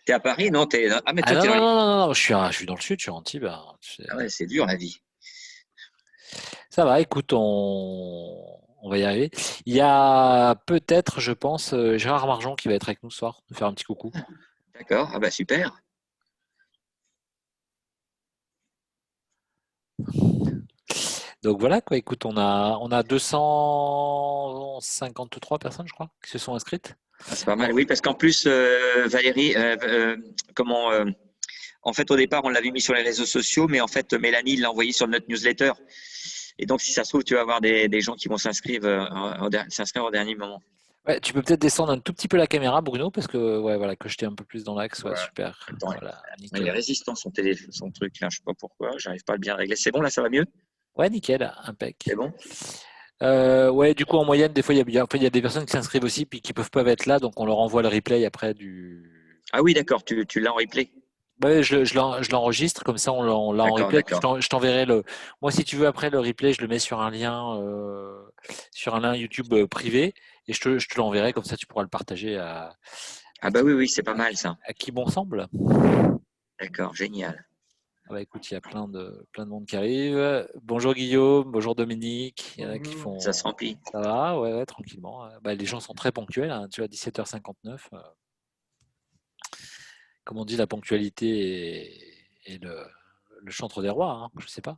T'es à Paris? Non, ah, mais Ah toi, non, non, non, non, non, je suis dans le sud, je suis à Antibes, hein. Ah ouais, c'est dur la vie. Ça va, écoute, on va y arriver. Il y a peut-être, je pense, Gérard Marjon qui va être avec nous ce soir, nous faire un petit coucou. D'accord. Ah bah super. Donc voilà, quoi, écoute, on a 253 personnes, je crois, qui se sont inscrites. Ah, c'est pas mal. Bon, Oui, parce qu'en plus, Valérie, comment, en fait, au départ, on l'avait mis sur les réseaux sociaux, mais en fait, Mélanie l'a envoyé sur notre newsletter. Et donc, si ça se trouve, tu vas avoir des gens qui vont s'inscrire au dernier moment. ouais, tu peux peut-être descendre un tout petit peu la caméra, Bruno, parce que, ouais, voilà, que j'étais un peu plus dans l'axe, ouais, Ouais. super. Attends, Voilà, il est nickel. résistant son truc là, je sais pas pourquoi, j'arrive pas à le bien régler. C'est bon là, ça va mieux? Ouais, nickel, C'est impec. bon? Ouais, du coup, en moyenne, des fois, enfin, il y a des personnes qui s'inscrivent aussi, puis qui peuvent pas être là, donc on leur envoie le replay après du. Ah oui, d'accord, tu l'as en replay. Ouais, je l'enregistre, comme ça on l'a en D'accord, replay, puis d'accord. je t'enverrai le. Moi, si tu veux, après le replay, je le mets sur un lien YouTube privé, et je te l'enverrai, comme ça tu pourras le partager Ah à bah qui, oui, oui, c'est pas mal ça. à qui bon semble. D'accord, génial. Ah bah écoute, il y a plein de monde qui arrive. Bonjour Guillaume, bonjour Dominique. Il y en a qui Bonjour. Ça se font. remplit. Ça va, ouais, ouais, tranquillement. Bah, les gens sont très ponctuels, hein, tu vois, 17h59. Comme on dit, la ponctualité est le chantre des rois, hein, je sais pas.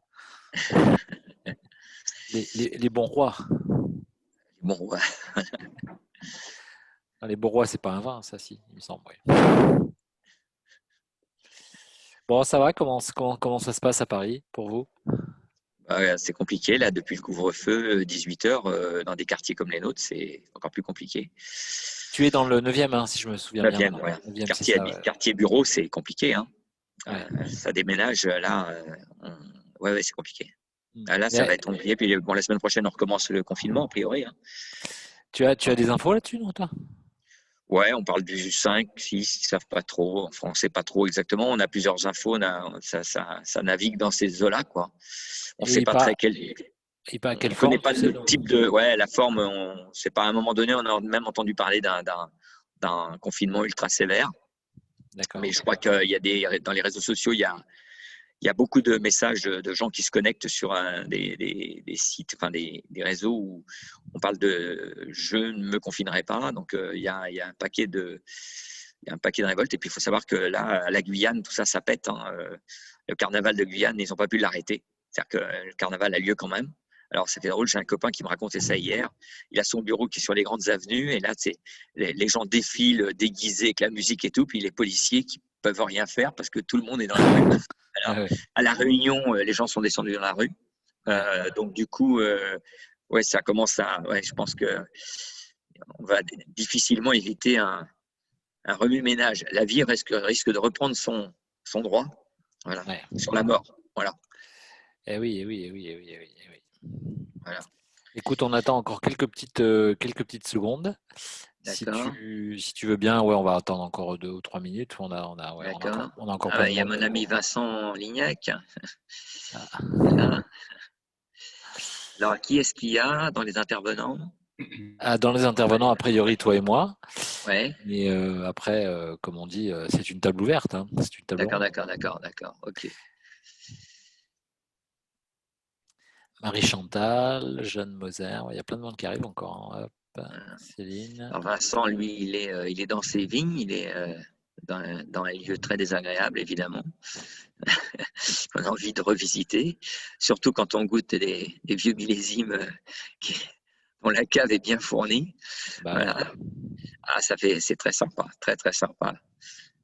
Les bons rois. Bon, ouais. Ah, les bons rois, c'est pas un vin, ça, si, il me semble. Oui. Bon, ça va, comment ça se passe à Paris pour vous? Ouais, c'est compliqué là, depuis le couvre-feu, 18 heures, dans des quartiers comme les nôtres, c'est encore plus compliqué. Tu es dans le 9e, hein, si je me souviens bien 9e, maintenant. ouais. 9e, c'est Quartier, ça, ouais. quartier bureau, c'est compliqué, hein. Ouais. Ça déménage là. Ouais, ouais, c'est compliqué. Hmm. Ah, là, ça va Mais être compliqué. Puis bon, la semaine prochaine, on recommence le confinement, a priori, hein. tu as des infos là-dessus, non, toi? Ouais, on parle du 5, 6, ils savent pas trop. Enfin, on sait pas trop exactement. On a plusieurs infos, ça navigue dans ces eaux-là, quoi. On sait Et pas très pas, quel, et pas à quelle on connaît forme, pas tu sais, le non? type de, ouais, la forme. On sait pas. À un moment donné, on a même entendu parler d'un confinement ultra sévère. Mais D'accord. je crois qu'il y a dans les réseaux sociaux, il y a beaucoup de messages de gens qui se connectent sur des sites, enfin des réseaux où on parle de je ne me confinerai pas. Donc il y a un paquet il y a un paquet de révoltes. Et puis il faut savoir que là, à la Guyane, tout ça, ça pète, hein. Le carnaval de Guyane, ils n'ont pas pu l'arrêter. C'est-à-dire que le carnaval a lieu quand même. Alors c'était drôle, j'ai un copain qui me racontait ça hier. Il a son bureau qui est sur les grandes avenues et là, c'est les gens défilent déguisés avec la musique et tout, puis les policiers qui peuvent rien faire parce que tout le monde est dans la rue. Ah Alors, ouais, à La Réunion, les gens sont descendus dans la rue. ouais. Donc, du coup, ouais, ça commence à. Ouais, je pense que on va difficilement éviter un remue-ménage. La vie risque de reprendre son droit. Voilà. Ouais. Sur la mort. Voilà. Eh oui, eh oui, eh oui, eh oui, eh oui, eh oui. Voilà. Écoute, on attend encore quelques petites secondes. Si D'accord. tu veux bien, ouais, on va attendre encore 2 ou 3 minutes. Ouais, D'accord. on a encore Ah plein bah, de il y a monde. mon ami Vincent Lignac. Ah. Voilà. Alors, qui est-ce qu'il y a dans les intervenants? Ah, dans les intervenants, a priori, toi et moi. Ouais. Mais après, comme on dit, c'est une table ouverte, hein. C'est une table D'accord, ronde. d'accord, d'accord, d'accord. Ok. Marie-Chantal, Jeanne Moser, ouais, il y a plein de monde qui arrive encore, hein. Hop, Céline. Alors Vincent, lui, il est dans ses vignes, il est dans un lieu très désagréable, évidemment, qu'on a envie de revisiter, surtout quand on goûte des vieux millésimes dont la cave est bien fournie. Bah ouais. Voilà. Ah, c'est très sympa, très très sympa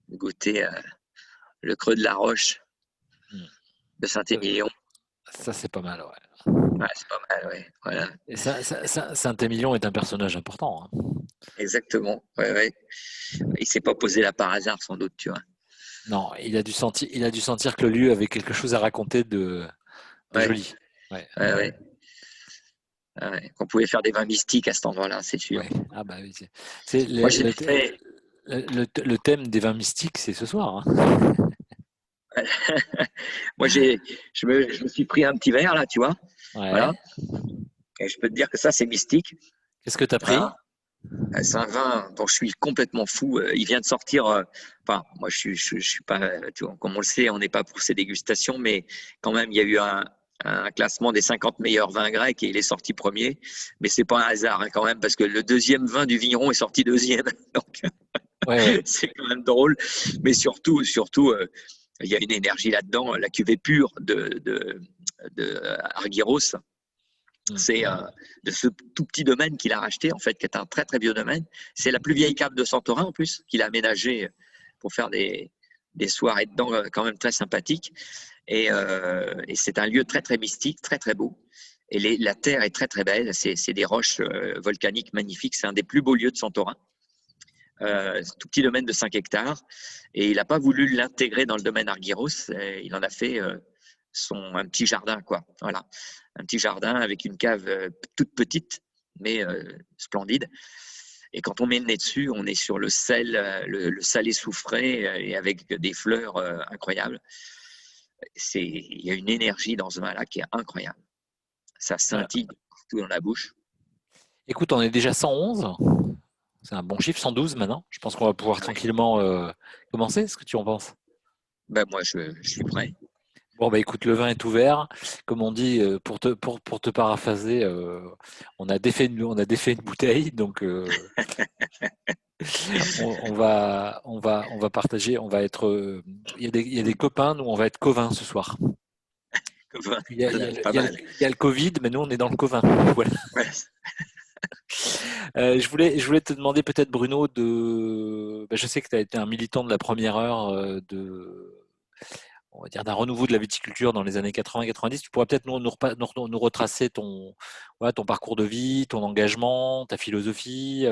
de goûter le creux de la roche Hmm. de Saint-Émilion. Ça, c'est pas mal, ouais. Ouais, c'est pas mal, ouais. Voilà, Et Saint-Émilion est un personnage important, hein. exactement. Ouais, ouais. Il s'est pas posé là par hasard, sans doute, tu vois. Non, il a dû sentir que le lieu avait quelque chose à raconter de Ouais, joli. Ouais, ouais, ouais. Ouais. Qu'on pouvait faire des vins mystiques à cet endroit-là, c'est sûr. ouais. Ah bah oui, c'est Moi, j'ai fait, le thème des vins mystiques, c'est ce soir, hein. moi, je me suis pris un petit verre là, tu vois. Voilà. Ouais. Et je peux te dire que ça, c'est mystique. Qu'est-ce que t'as pris? Voilà. C'est un vin dont je suis complètement fou. Il vient de sortir. Enfin, moi, je suis pas. Tu vois, comme on le sait, on n'est pas pour ces dégustations, mais quand même, il y a eu un classement des 50 meilleurs vins grecs et il est sorti premier. Mais c'est pas un hasard hein, quand même, parce que le deuxième vin du vigneron est sorti deuxième. Donc, Ouais, ouais. c'est quand même drôle. Mais surtout, il y a une énergie là-dedans. La cuvée pure de Argyros, c'est de ce tout petit domaine qu'il a racheté, en fait, qui est un très très vieux domaine. C'est la plus vieille cave de Santorin, en plus, qu'il a aménagée pour faire des soirées dedans quand même très sympathiques. Et c'est un lieu très très mystique, très très beau. Et la terre est très très belle. C'est des roches volcaniques magnifiques. C'est un des plus beaux lieux de Santorin. Tout petit domaine de 5 hectares. Et il n'a pas voulu l'intégrer dans le domaine Argyros. Il en a fait un petit jardin, quoi. Voilà. Un petit jardin avec une cave toute petite, mais splendide. Et quand on met le nez dessus, on est sur le sel, le salé soufré et avec des fleurs incroyables. Il y a une énergie dans ce vin-là qui est incroyable. Ça Voilà. scintille tout dans la bouche. Écoute, on est déjà 111. C'est un bon chiffre, 112 maintenant. Je pense qu'on va pouvoir Ah ouais. tranquillement commencer. Est-ce que tu en penses? Ben, moi, je suis prêt. Bon, bah écoute, le vin est ouvert. Comme on dit, pour te paraphraser, on a défait une bouteille. Donc, on va partager. On va être. Il y a des copains, nous, on va être Covin ce soir. Pas mal. Il y a le Covid, mais nous, on est dans le Covin. Voilà. Ouais. Je voulais te demander peut-être, Bruno, je sais que tu as été un militant de la première heure on va dire, d'un renouveau de la viticulture dans les années 80-90. Tu pourrais peut-être nous retracer voilà, ton parcours de vie, ton engagement, ta philosophie,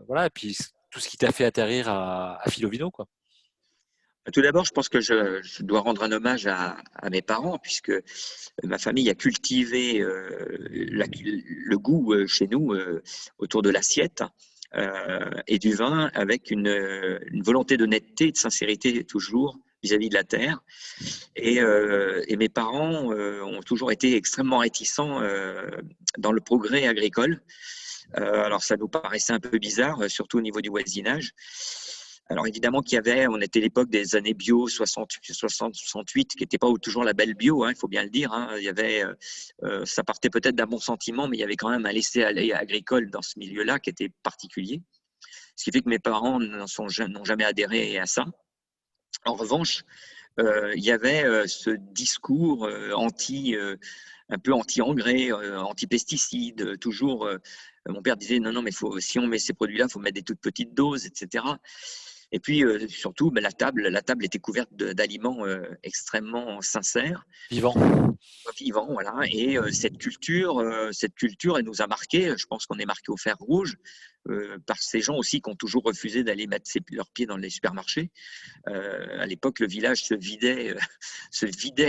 voilà, et puis tout ce qui t'a fait atterrir à Filovino, quoi. Tout d'abord, je pense que je dois rendre un hommage à mes parents, puisque ma famille a cultivé le goût chez nous autour de l'assiette et du vin avec une volonté d'honnêteté et de sincérité toujours vis-à-vis de la terre. Et mes parents ont toujours été extrêmement réticents dans le progrès agricole. Alors ça nous paraissait un peu bizarre, surtout au niveau du voisinage. Alors évidemment on était l'époque des années bio 68, qui n'était pas toujours la belle bio, hein, il faut bien le dire. Hein. Il y avait, ça partait peut-être d'un bon sentiment, mais il y avait quand même un laisser-aller agricole dans ce milieu-là qui était particulier. Ce qui fait que mes parents n'ont jamais adhéré à ça. En revanche, il y avait ce discours un peu anti-engrais, anti-pesticides, toujours. Mon père disait non, non, mais si on met ces produits-là, il faut mettre des toutes petites doses, etc. Et puis surtout, la table était couverte d'aliments extrêmement sincères, Vivant. vivants, voilà. Et cette culture, elle nous a marqués. Je pense qu'on est marqué au fer rouge par ces gens aussi qui ont toujours refusé d'aller mettre leurs pieds dans les supermarchés. À l'époque, le village se vidait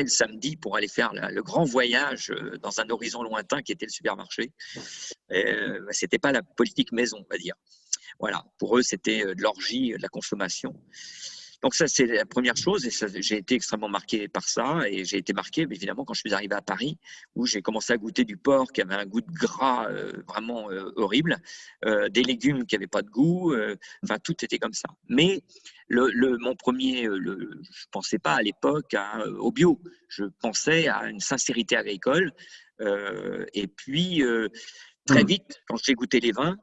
le samedi pour aller faire le grand voyage dans un horizon lointain qui était le supermarché. C'était pas la politique maison, on va dire. Voilà, pour eux, c'était de l'orgie, de la consommation. Donc ça, c'est la première chose, et j'ai été extrêmement marqué par ça, et j'ai été marqué, évidemment, quand je suis arrivé à Paris, où j'ai commencé à goûter du porc qui avait un goût de gras vraiment horrible, des légumes qui n'avaient pas de goût, enfin, tout était comme ça. Mais mon premier, je pensais pas à l'époque au bio, je pensais à une sincérité agricole, et puis très vite, quand j'ai goûté les vins,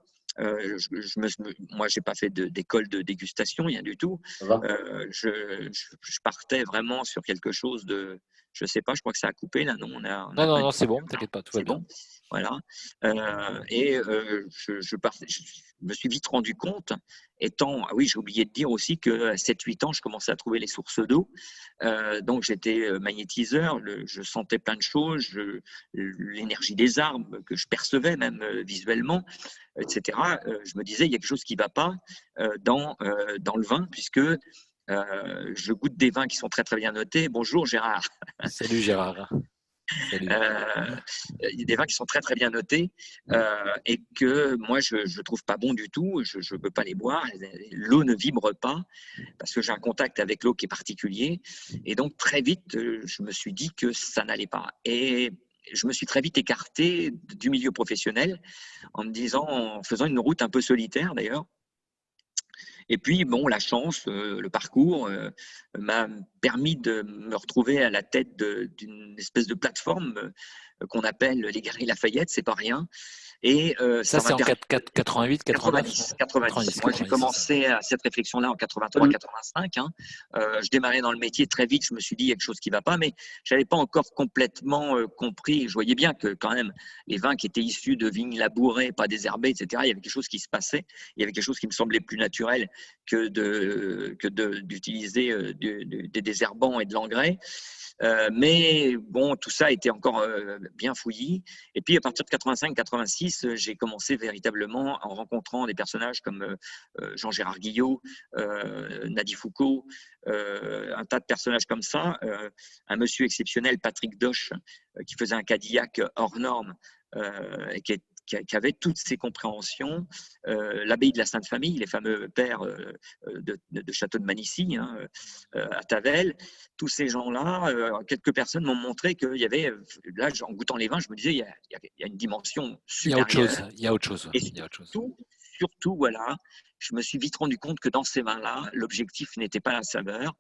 moi, j'ai pas fait d'école de dégustation, rien du tout. Je partais vraiment sur quelque chose de, je sais pas, je crois que ça a coupé là, non, on Non, a non, pas non, été. c'est bon, t'inquiète pas, tout va C'est bien. bon, voilà. Je me suis vite rendu compte, ah oui, j'ai oublié de dire aussi qu'à 7-8 ans, je commençais à trouver les sources d'eau. Donc j'étais magnétiseur, je sentais plein de choses, l'énergie des arbres que je percevais même visuellement, etc. Je me disais, il y a quelque chose qui ne va pas dans le vin, puisque je goûte des vins qui sont très très bien notés. Bonjour Gérard. Salut Gérard. Salut. Des vins qui sont très très bien notés et que moi je trouve pas bon du tout, je ne peux pas les boire, l'eau ne vibre pas parce que j'ai un contact avec l'eau qui est particulier et donc très vite je me suis dit que ça n'allait pas et je me suis très vite écarté du milieu professionnel en faisant une route un peu solitaire d'ailleurs. Et puis, bon, la chance, le parcours m'a permis de me retrouver à la tête d'une espèce de plateforme qu'on appelle les Galeries Lafayette, c'est pas rien. Et Ça, ça c'est m'a en permis 89, 89, 90, non? 90. Moi, j'ai 90, c'est ça. commencé à cette réflexion-là en 83, 85. Hein. Je démarrais dans le métier très vite. Je me suis dit, il y a quelque chose qui ne va pas, mais je n'avais pas encore complètement compris. Je voyais bien que quand même, les vins qui étaient issus de vignes labourées, pas désherbées, etc., il y avait quelque chose qui se passait. Il y avait quelque chose qui me semblait plus naturel que d'utiliser des désherbants et de l'engrais. Mais bon, tout ça était encore bien fouillis. Et puis à partir de 85-86, j'ai commencé véritablement en rencontrant des personnages comme Jean-Gérard Guillot, Nadi Foucault, un tas de personnages comme ça, un monsieur exceptionnel, Patrick Doche, qui faisait un Cadillac hors norme et qui avait toutes ces compréhensions, l'abbaye de la Sainte Famille, les fameux pères de Château de Manicy, hein, à Tavel, tous ces gens-là, quelques personnes m'ont montré qu'il y avait, là, en goûtant les vins, je me disais, il y a une dimension Il y a autre chose. supérieure. Il y a autre chose. Et Il y a autre chose. surtout, voilà, je me suis vite rendu compte que dans ces vins-là, l'objectif n'était pas la saveur,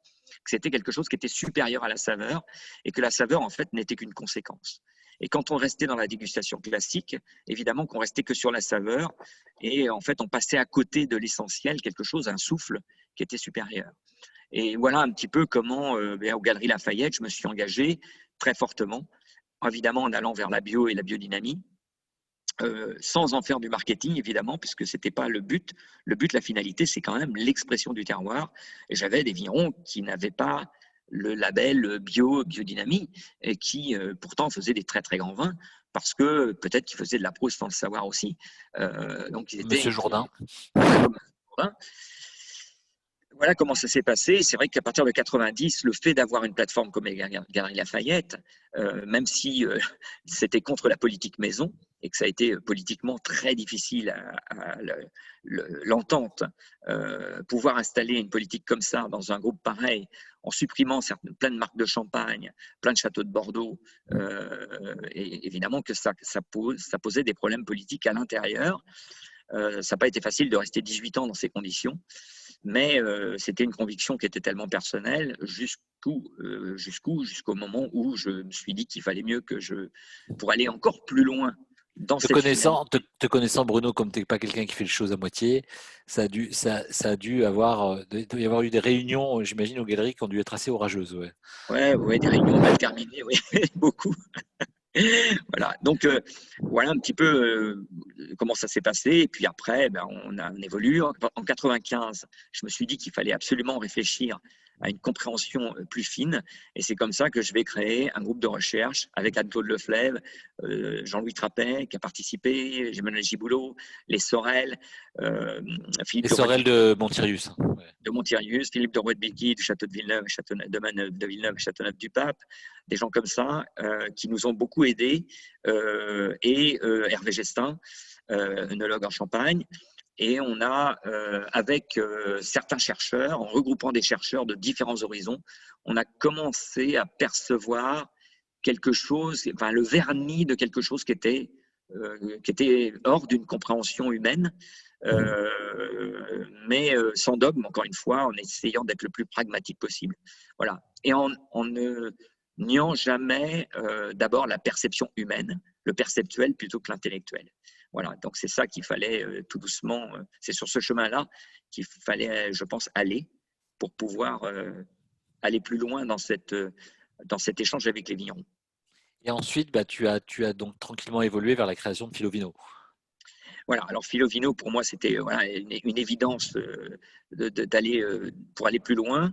que c'était quelque chose qui était supérieur à la saveur, et que la saveur, en fait, n'était qu'une conséquence. Et quand on restait dans la dégustation classique, évidemment qu'on restait que sur la saveur, et en fait, on passait à côté de l'essentiel, quelque chose, un souffle qui était supérieur. Et voilà un petit peu comment, aux Galeries Lafayette, je me suis engagé très fortement, évidemment en allant vers la bio et la biodynamie, sans en faire du marketing, évidemment, puisque ce n'était pas le but. Le but, la finalité, c'est quand même l'expression du terroir. Et j'avais des vignerons qui n'avaient pas le label biodynamie et qui, pourtant, faisaient des très, très grands vins, parce que peut-être qu'ils faisaient de la prose sans le savoir aussi. Donc, ils étaient… Monsieur Jourdain. Voilà, comme Jourdain. Voilà comment ça s'est passé. C'est vrai qu'à partir de 90, le fait d'avoir une plateforme comme les Galeries Lafayette, même si c'était contre la politique maison et que ça a été politiquement très difficile à l'entente, pouvoir installer une politique comme ça dans un groupe pareil, en supprimant plein de marques de champagne, plein de châteaux de Bordeaux, et évidemment que ça posait des problèmes politiques à l'intérieur. Ça n'a pas été facile de rester 18 ans dans ces conditions. Mais c'était une conviction qui était tellement personnelle jusqu'au moment où je me suis dit qu'il fallait mieux pour aller encore plus loin dans cette finalité. Te connaissant Bruno, comme tu n'es pas quelqu'un qui fait les choses à moitié, ça a dû avoir, il doit y avoir eu des réunions, j'imagine, aux galeries qui ont dû être assez orageuses. Ouais. Ouais, des réunions mal terminées, oui, beaucoup. Voilà, donc voilà un petit peu comment ça s'est passé. Et puis après, on évolue. En 95, je me suis dit qu'il fallait absolument réfléchir à une compréhension plus fine. Et c'est comme ça que je vais créer un groupe de recherche avec Anne-Claude Leflève, Jean-Louis Trappet qui a participé, Emmanuel Giboulot, les Sorel, Philippe Les de Sorel Roitbicky de Montirius. Ouais. de Montirius, Philippe de Roitbicky du Château de Villeneuve, de Villeneuve, Châteauneuf-du-Pape, des gens comme ça qui nous ont beaucoup aidés, et Hervé Gestin, œnologue en Champagne. Et on a, avec certains chercheurs, en regroupant des chercheurs de différents horizons, on a commencé à percevoir quelque chose, enfin le vernis de quelque chose qui était hors d'une compréhension humaine, mais sans dogme, encore une fois, en essayant d'être le plus pragmatique possible. Voilà. Et en ne niant jamais d'abord la perception humaine, le perceptuel plutôt que l'intellectuel. Voilà, donc c'est ça qu'il fallait tout doucement, c'est sur ce chemin-là qu'il fallait, je pense, aller pour pouvoir aller plus loin dans cet échange avec les vignerons. Et ensuite, tu as donc tranquillement évolué vers la création de Philovino. Voilà, alors Philovino, pour moi, c'était voilà, une évidence d'aller pour aller plus loin.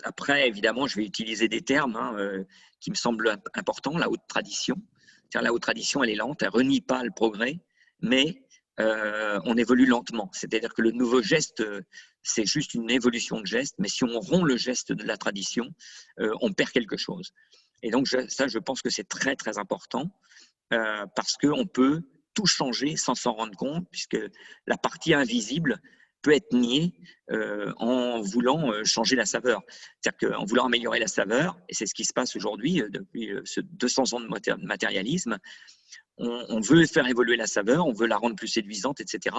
Après, évidemment, je vais utiliser des termes qui me semblent importants, la haute tradition. La haute tradition, elle est lente, elle ne renie pas le progrès, mais on évolue lentement. C'est-à-dire que le nouveau geste, c'est juste une évolution de geste, mais si on rompt le geste de la tradition, on perd quelque chose. Et donc, ça, je pense que c'est très, très important parce qu'on peut tout changer sans s'en rendre compte, puisque la partie invisible peut être nié en voulant changer la saveur. C'est-à-dire qu'en voulant améliorer la saveur, et c'est ce qui se passe aujourd'hui depuis ce 200 ans de matérialisme, on veut faire évoluer la saveur, on veut la rendre plus séduisante, etc.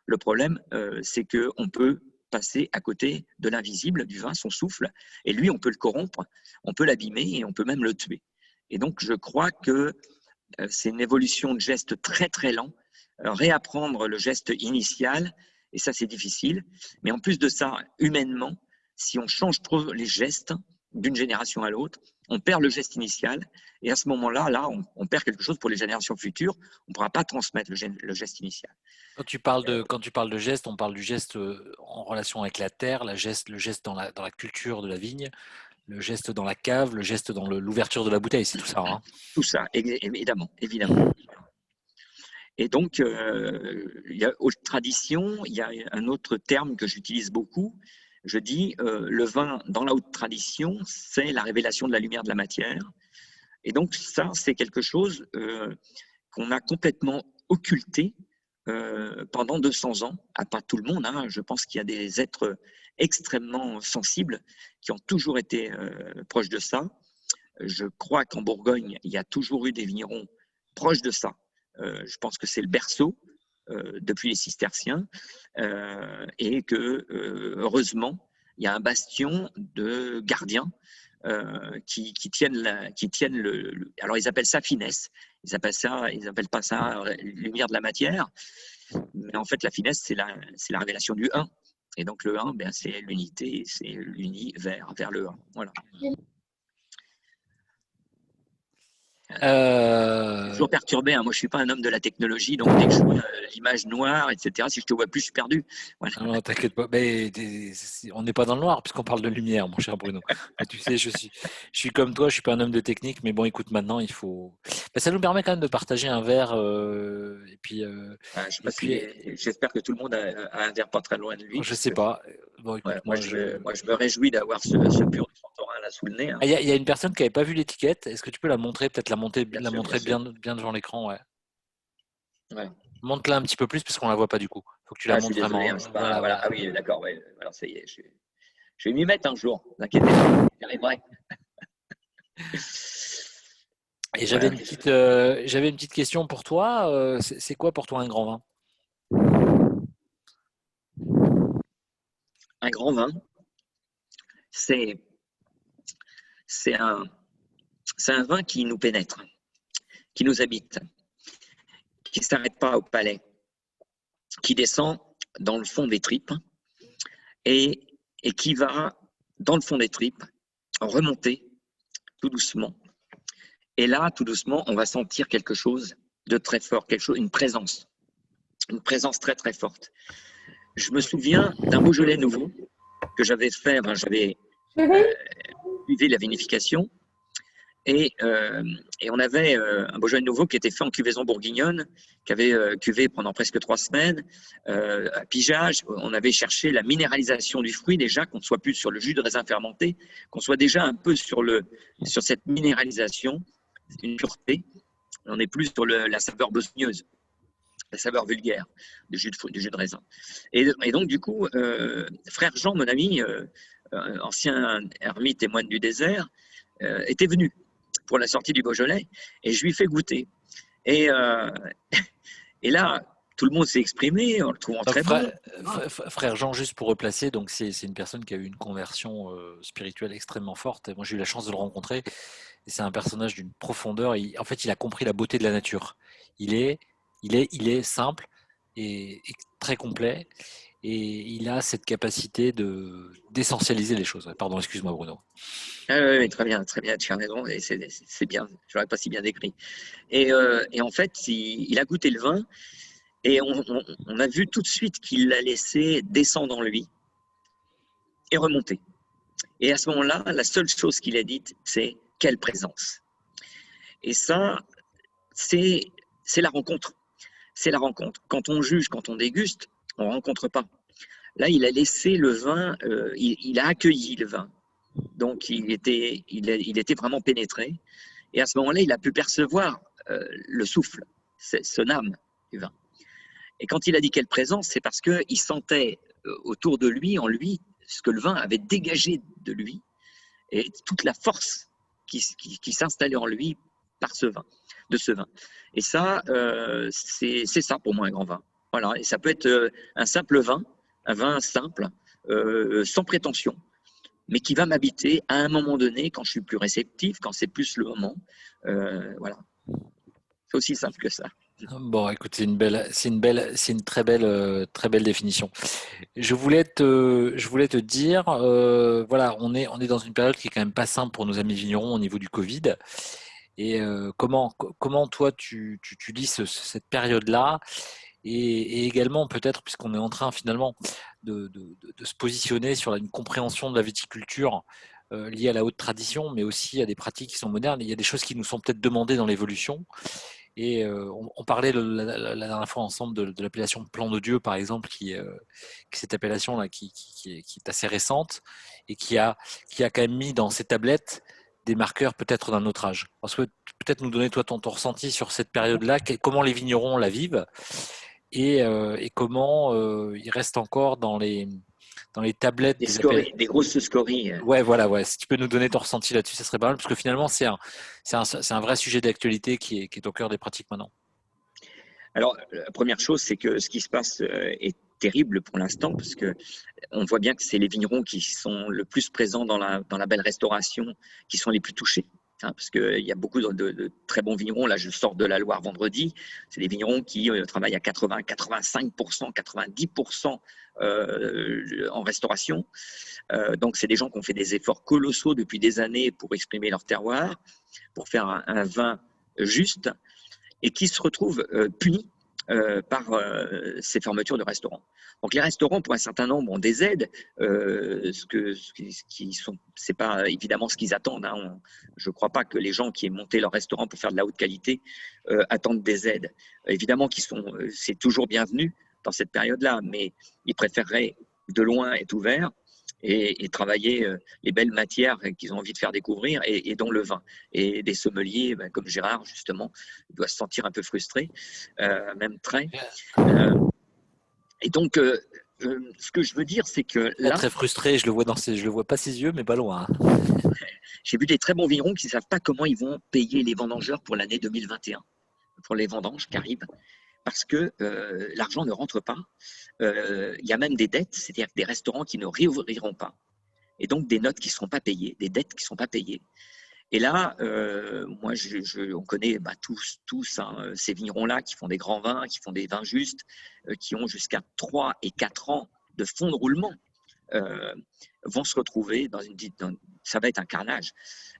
Le problème, c'est qu'on peut passer à côté de l'invisible, du vin, son souffle, et lui, on peut le corrompre, on peut l'abîmer et on peut même le tuer. Et donc, je crois que c'est une évolution de geste très, très lent. Réapprendre le geste initial, et ça, c'est difficile. Mais en plus de ça, humainement, si on change trop les gestes d'une génération à l'autre, on perd le geste initial. Et à ce moment-là, on perd quelque chose pour les générations futures. On ne pourra pas transmettre le geste initial. Quand tu parles de geste, on parle du geste en relation avec la terre, le geste dans la culture de la vigne, le geste dans la cave, le geste dans l'ouverture de la bouteille, c'est tout ça. Hein. Tout ça, évidemment, évidemment. Et donc, il y a haute tradition, il y a un autre terme que j'utilise beaucoup. Je dis, le vin dans la haute tradition, c'est la révélation de la lumière de la matière. Et donc, ça, c'est quelque chose qu'on a complètement occulté pendant 200 ans. Pas tout le monde, hein. Je pense qu'il y a des êtres extrêmement sensibles qui ont toujours été proches de ça. Je crois qu'en Bourgogne, il y a toujours eu des vignerons proches de ça. Je pense que c'est le berceau depuis les cisterciens et que heureusement, il y a un bastion de gardiens qui tiennent alors ils appellent ça finesse, ils appellent pas ça lumière de la matière, mais en fait la finesse c'est la révélation du un, et donc le un, c'est l'unité, c'est l'uni vers le un. Voilà. Toujours perturbé, hein. Moi je suis pas un homme de la technologie, donc dès que je vois l'image noire, etc., si je te vois plus, je suis perdu. Voilà. Non, t'inquiète pas, mais on n'est pas dans le noir puisqu'on parle de lumière, mon cher Bruno. Mais tu sais, je suis comme toi, je suis pas un homme de technique, mais bon, écoute, maintenant il faut. Ça nous permet quand même de partager un verre et puis. J'espère que tout le monde a un verre pas très loin de lui. Je sais pas. Bon, écoute, moi, je me réjouis d'avoir ce pur de Santorin là sous le nez. Hein. Il y a une personne qui n'avait pas vu l'étiquette. Est-ce que tu peux la montrer, peut-être la montrer bien devant l'écran, ouais. Montre-la un petit peu plus parce qu'on la voit pas du coup. Faut que tu la montres vraiment. Hein, voilà. Ah oui, d'accord. Ouais. Alors ça y est, je vais m'y mettre un jour. N'inquiétez pas, j'y arriverai. Et j'avais une petite question pour toi. C'est quoi pour toi un grand vin? Un grand vin, c'est un vin qui nous pénètre, qui nous habite, qui ne s'arrête pas au palais, qui descend dans le fond des tripes et qui va, dans le fond des tripes, remonter tout doucement. Et là, tout doucement, on va sentir quelque chose de très fort, une présence très très forte. Je me souviens d'un Beaujolais nouveau que j'avais fait, j'avais suivi la vinification. Et on avait un Beaujolais nouveau qui était fait en cuvaison bourguignonne, qui avait cuvé pendant presque 3 semaines, à pigeage. On avait cherché la minéralisation du fruit déjà, qu'on ne soit plus sur le jus de raisin fermenté, qu'on soit déjà un peu sur cette minéralisation, une pureté. On n'est plus sur la saveur besogneuse, la saveur vulgaire du jus de raisin. Et donc du coup, frère Jean, mon ami, ancien ermite et moine du désert, était venu pour la sortie du Beaujolais, et je lui fais goûter. Et là, tout le monde s'est exprimé en le trouvant très bon. Frère Jean, juste pour replacer, donc c'est une personne qui a eu une conversion spirituelle extrêmement forte. Et moi, j'ai eu la chance de le rencontrer. Et c'est un personnage d'une profondeur. En fait, il a compris la beauté de la nature. Il est simple et très complet. Et il a cette capacité d'essentialiser les choses. Pardon, excuse-moi Bruno. Oui, très bien, tu as raison, et c'est bien, je l'aurais pas si bien décrit. Et en fait, il a goûté le vin, et on a vu tout de suite qu'il l'a laissé descendre en lui et remonter. Et à ce moment-là, la seule chose qu'il a dite, c'est « quelle présence ». Et ça, c'est la rencontre. C'est la rencontre. Quand on juge, quand on déguste, on ne rencontre pas. Là, il a laissé le vin, il a accueilli le vin. Donc, il était vraiment pénétré. Et à ce moment-là, il a pu percevoir le souffle, son âme du vin. Et quand il a dit quelle présence, c'est parce qu'il sentait autour de lui, en lui, ce que le vin avait dégagé de lui et toute la force qui s'installait en lui par de ce vin. Et ça, c'est ça pour moi un grand vin. Voilà, et ça peut être un simple vin, un vin simple, sans prétention, mais qui va m'habiter à un moment donné quand je suis plus réceptif, quand c'est plus le moment. Voilà, c'est aussi simple que ça. Bon, écoute, c'est une très belle définition. Je voulais te dire, voilà, on est dans une période qui est quand même pas simple pour nos amis vignerons au niveau du Covid. Et comment toi tu lis cette période-là et également peut-être puisqu'on est en train finalement de se positionner sur une compréhension de la viticulture liée à la haute tradition, mais aussi à des pratiques qui sont modernes. Il y a des choses qui nous sont peut-être demandées dans l'évolution. Et on parlait la dernière fois ensemble de l'appellation Plan de Dieu, par exemple, qui cette appellation-là qui est assez récente et qui a quand même mis dans ses tablettes des marqueurs peut-être d'un autre âge. Parce que peut-être nous donner toi ton ressenti sur cette période-là, comment les vignerons la vivent et comment ils restent encore dans les tablettes des appellations. Des grosses scories. Ouais, voilà, ouais. Si tu peux nous donner ton ressenti là-dessus, ça serait pas mal, parce que finalement, c'est un vrai sujet d'actualité qui est au cœur des pratiques maintenant. Alors, la première chose, c'est que ce qui se passe est terrible pour l'instant, parce que on voit bien que c'est les vignerons qui sont le plus présents dans la belle restauration, qui sont les plus touchés. Hein, parce qu'il y a beaucoup de très bons vignerons. Là, je sors de la Loire vendredi. C'est des vignerons qui travaillent à 80, 85%, 90% en restauration. Donc, c'est des gens qui ont fait des efforts colossaux depuis des années pour exprimer leur terroir, pour faire un vin juste, et qui se retrouvent punis par ces fermetures de restaurants. Donc les restaurants, pour un certain nombre, ont des aides, c'est pas évidemment ce qu'ils attendent. Hein. Je ne crois pas que les gens qui aient monté leur restaurant pour faire de la haute qualité attendent des aides. Évidemment c'est toujours bienvenu dans cette période-là, mais ils préféreraient de loin être ouverts et travailler les belles matières qu'ils ont envie de faire découvrir et dont le vin. Et des sommeliers, comme Gérard, justement, doit se sentir un peu frustré, même très. Et donc, ce que je veux dire, c'est que Très, là, très frustré, je le vois pas ses yeux, mais pas loin. j'ai vu des très bons vignerons qui ne savent pas comment ils vont payer les vendangeurs pour l'année 2021, pour les vendanges qui arrivent, parce que l'argent ne rentre pas. Il y a même des dettes, c'est-à-dire des restaurants qui ne réouvriront pas. Et donc des notes qui ne seront pas payées, des dettes qui ne sont pas payées. Et là, moi, on connaît tous hein, ces vignerons-là qui font des grands vins, qui font des vins justes, qui ont jusqu'à 3 et 4 ans de fonds de roulement, vont se retrouver ça va être un carnage.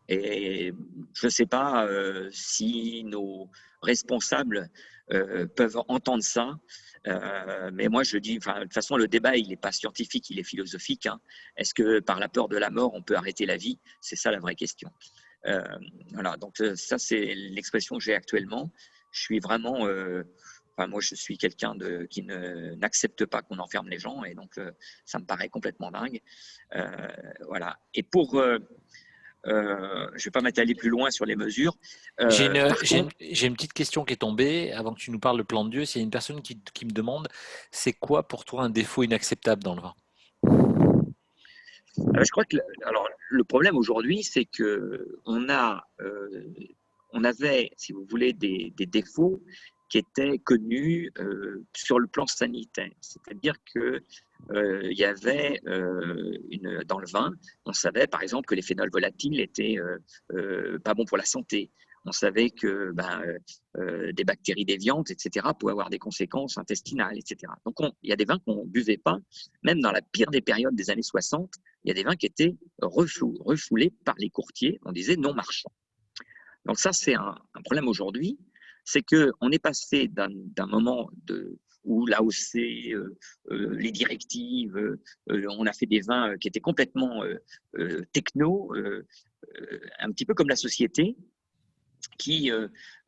Et je ne sais pas si nos responsables peuvent entendre ça, mais moi je dis, de toute façon le débat il n'est pas scientifique, il est philosophique. Hein. Est-ce que par la peur de la mort on peut arrêter la vie? C'est ça la vraie question. Voilà, donc ça c'est l'expression que j'ai actuellement. Je suis vraiment, moi je suis quelqu'un qui n'accepte pas qu'on enferme les gens et donc ça me paraît complètement dingue. Voilà. Et je ne vais pas m'étaler plus loin sur les mesures. J'ai une petite question qui est tombée avant que tu nous parles de Plan de Dieu. C'est une personne qui me demande, c'est quoi pour toi un défaut inacceptable dans le vin? Je crois que le problème aujourd'hui, c'est que on avait, si vous voulez, des défauts qui étaient connus sur le plan sanitaire. C'est-à-dire que il y avait dans le vin, on savait par exemple que les phénols volatiles étaient pas bons pour la santé. On savait que des bactéries déviantes, etc., pouvaient avoir des conséquences intestinales, etc. Donc il y a des vins qu'on ne buvait pas, même dans la pire des périodes des années 60, il y a des vins qui étaient refoulés par les courtiers, on disait non marchands. Donc ça, c'est un problème aujourd'hui, c'est qu'on est passé d'un moment où l'AOC, les directives, on a fait des vins qui étaient complètement techno, un petit peu comme la société, qui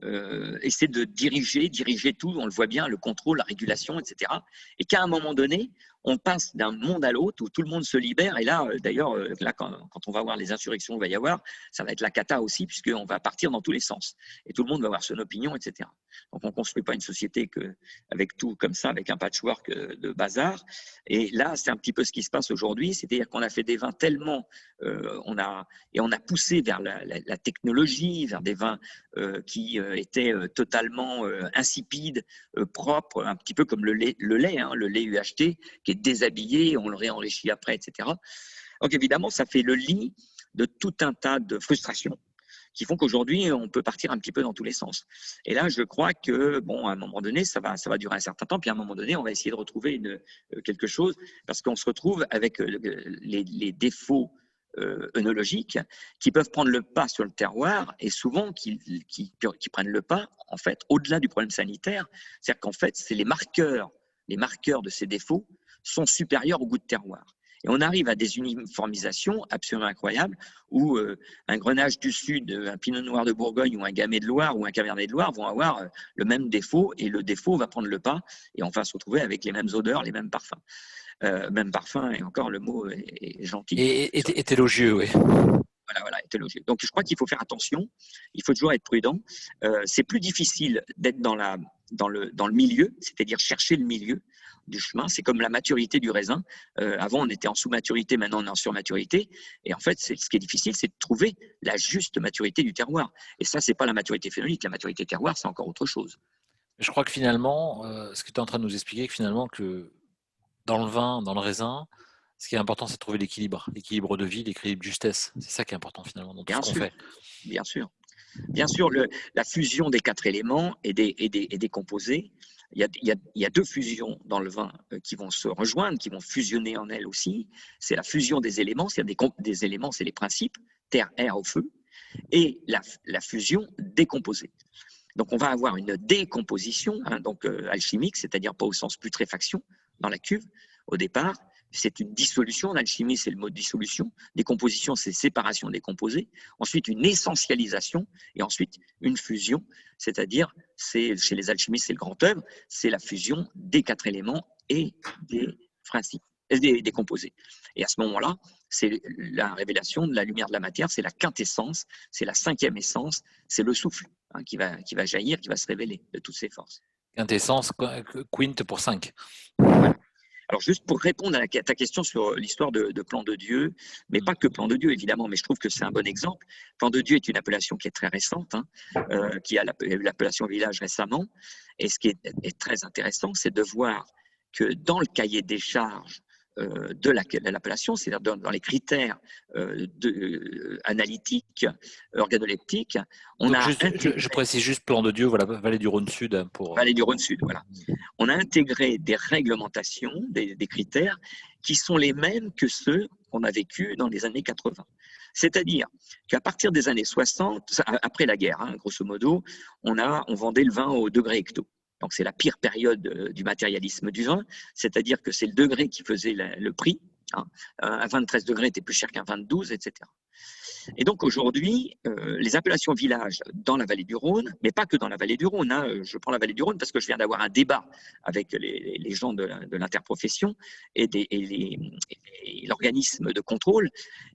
essaie de diriger tout, on le voit bien, le contrôle, la régulation, etc. Et qu'à un moment donné, on passe d'un monde à l'autre où tout le monde se libère. Et là, d'ailleurs, là, quand on va voir les insurrections qu'il va y avoir, ça va être la cata aussi, puisqu'on va partir dans tous les sens. Et tout le monde va avoir son opinion, etc. Donc, on ne construit pas une société avec tout comme ça, avec un patchwork de bazar. Et là, c'est un petit peu ce qui se passe aujourd'hui. C'est-à-dire qu'on a fait des vins tellement… on a poussé vers la technologie, vers des vins qui étaient totalement insipides, propres, un petit peu comme le lait UHT, qui est déshabillé, on le réenrichit après, etc. Donc évidemment, ça fait le lit de tout un tas de frustrations qui font qu'aujourd'hui, on peut partir un petit peu dans tous les sens. Et là, je crois que, bon, à un moment donné, ça va durer un certain temps, puis à un moment donné, on va essayer de retrouver quelque chose, parce qu'on se retrouve avec les défauts œnologiques qui peuvent prendre le pas sur le terroir et souvent qui prennent le pas, en fait, au-delà du problème sanitaire. C'est-à-dire qu'en fait, c'est les marqueurs de ces défauts sont supérieurs au goût de terroir. Et on arrive à des uniformisations absolument incroyables où un Grenache du Sud, un Pinot Noir de Bourgogne ou un Gamay de Loire ou un Cabernet de Loire vont avoir le même défaut et le défaut va prendre le pas et on va se retrouver avec les mêmes odeurs, les mêmes parfums. Même parfum, et encore le mot est gentil. Et élogieux, oui. Voilà, est élogieux. Donc je crois qu'il faut faire attention, il faut toujours être prudent. C'est plus difficile d'être dans le milieu, c'est-à-dire chercher le milieu du chemin. C'est comme la maturité du raisin. Avant, on était en sous-maturité, maintenant on est en sur-maturité. Et en fait, ce qui est difficile, c'est de trouver la juste maturité du terroir. Et ça, c'est pas la maturité phénolique. La maturité terroir, c'est encore autre chose. Je crois que finalement, ce que tu es en train de nous expliquer, que finalement, que dans le vin, dans le raisin, ce qui est important, c'est de trouver l'équilibre de vie, l'équilibre de justesse. C'est ça qui est important finalement dans tout ce qu'on fait. Bien sûr. Bien sûr, la fusion des 4 éléments et des composés, il y a 2 fusions dans le vin qui vont se rejoindre, qui vont fusionner en elles aussi. C'est la fusion des éléments, c'est-à-dire des éléments, c'est les principes, terre, air, au feu, et la fusion des composés. Donc on va avoir une décomposition, donc alchimique, c'est-à-dire pas au sens putréfaction dans la cuve au départ. C'est une dissolution. En alchimie, c'est le mot dissolution. Décomposition, c'est séparation des composés. Ensuite, une essentialisation et ensuite une fusion, c'est-à-dire, chez les alchimistes, c'est le grand œuvre, c'est la fusion des 4 éléments et des principes, des composés. Et à ce moment-là, c'est la révélation de la lumière de la matière, c'est la quintessence, c'est la 5e essence, c'est le souffle qui va jaillir, qui va se révéler de toutes ses forces. Quintessence, quint pour 5. Voilà. Alors, juste pour répondre à ta question sur l'histoire de Plan de Dieu, mais pas que Plan de Dieu, évidemment, mais je trouve que c'est un bon exemple. Plan de Dieu est une appellation qui est très récente, qui a l'appellation village récement. Et ce qui est très intéressant, c'est de voir que dans le cahier des charges de l'appellation, c'est-à-dire dans les critères analytiques, organoleptiques, on donc a je précise juste Plan de Dieu, voilà, Vallée du Rhône Sud. Vallée du Rhône Sud, voilà. On a intégré des réglementations, des critères qui sont les mêmes que ceux qu'on a vécus dans les années 80. C'est-à-dire qu'à partir des années 60, après la guerre, grosso modo, on vendait le vin au degré hecto. Donc c'est la pire période du matérialisme du vin, c'est-à-dire que c'est le degré qui faisait le prix. Un vin de 13 degrés était plus cher qu'un vin de 12, etc. Et donc aujourd'hui, les appellations villages dans la vallée du Rhône, mais pas que dans la vallée du Rhône, je prends la vallée du Rhône parce que je viens d'avoir un débat avec les gens de l'interprofession et l'organisme de contrôle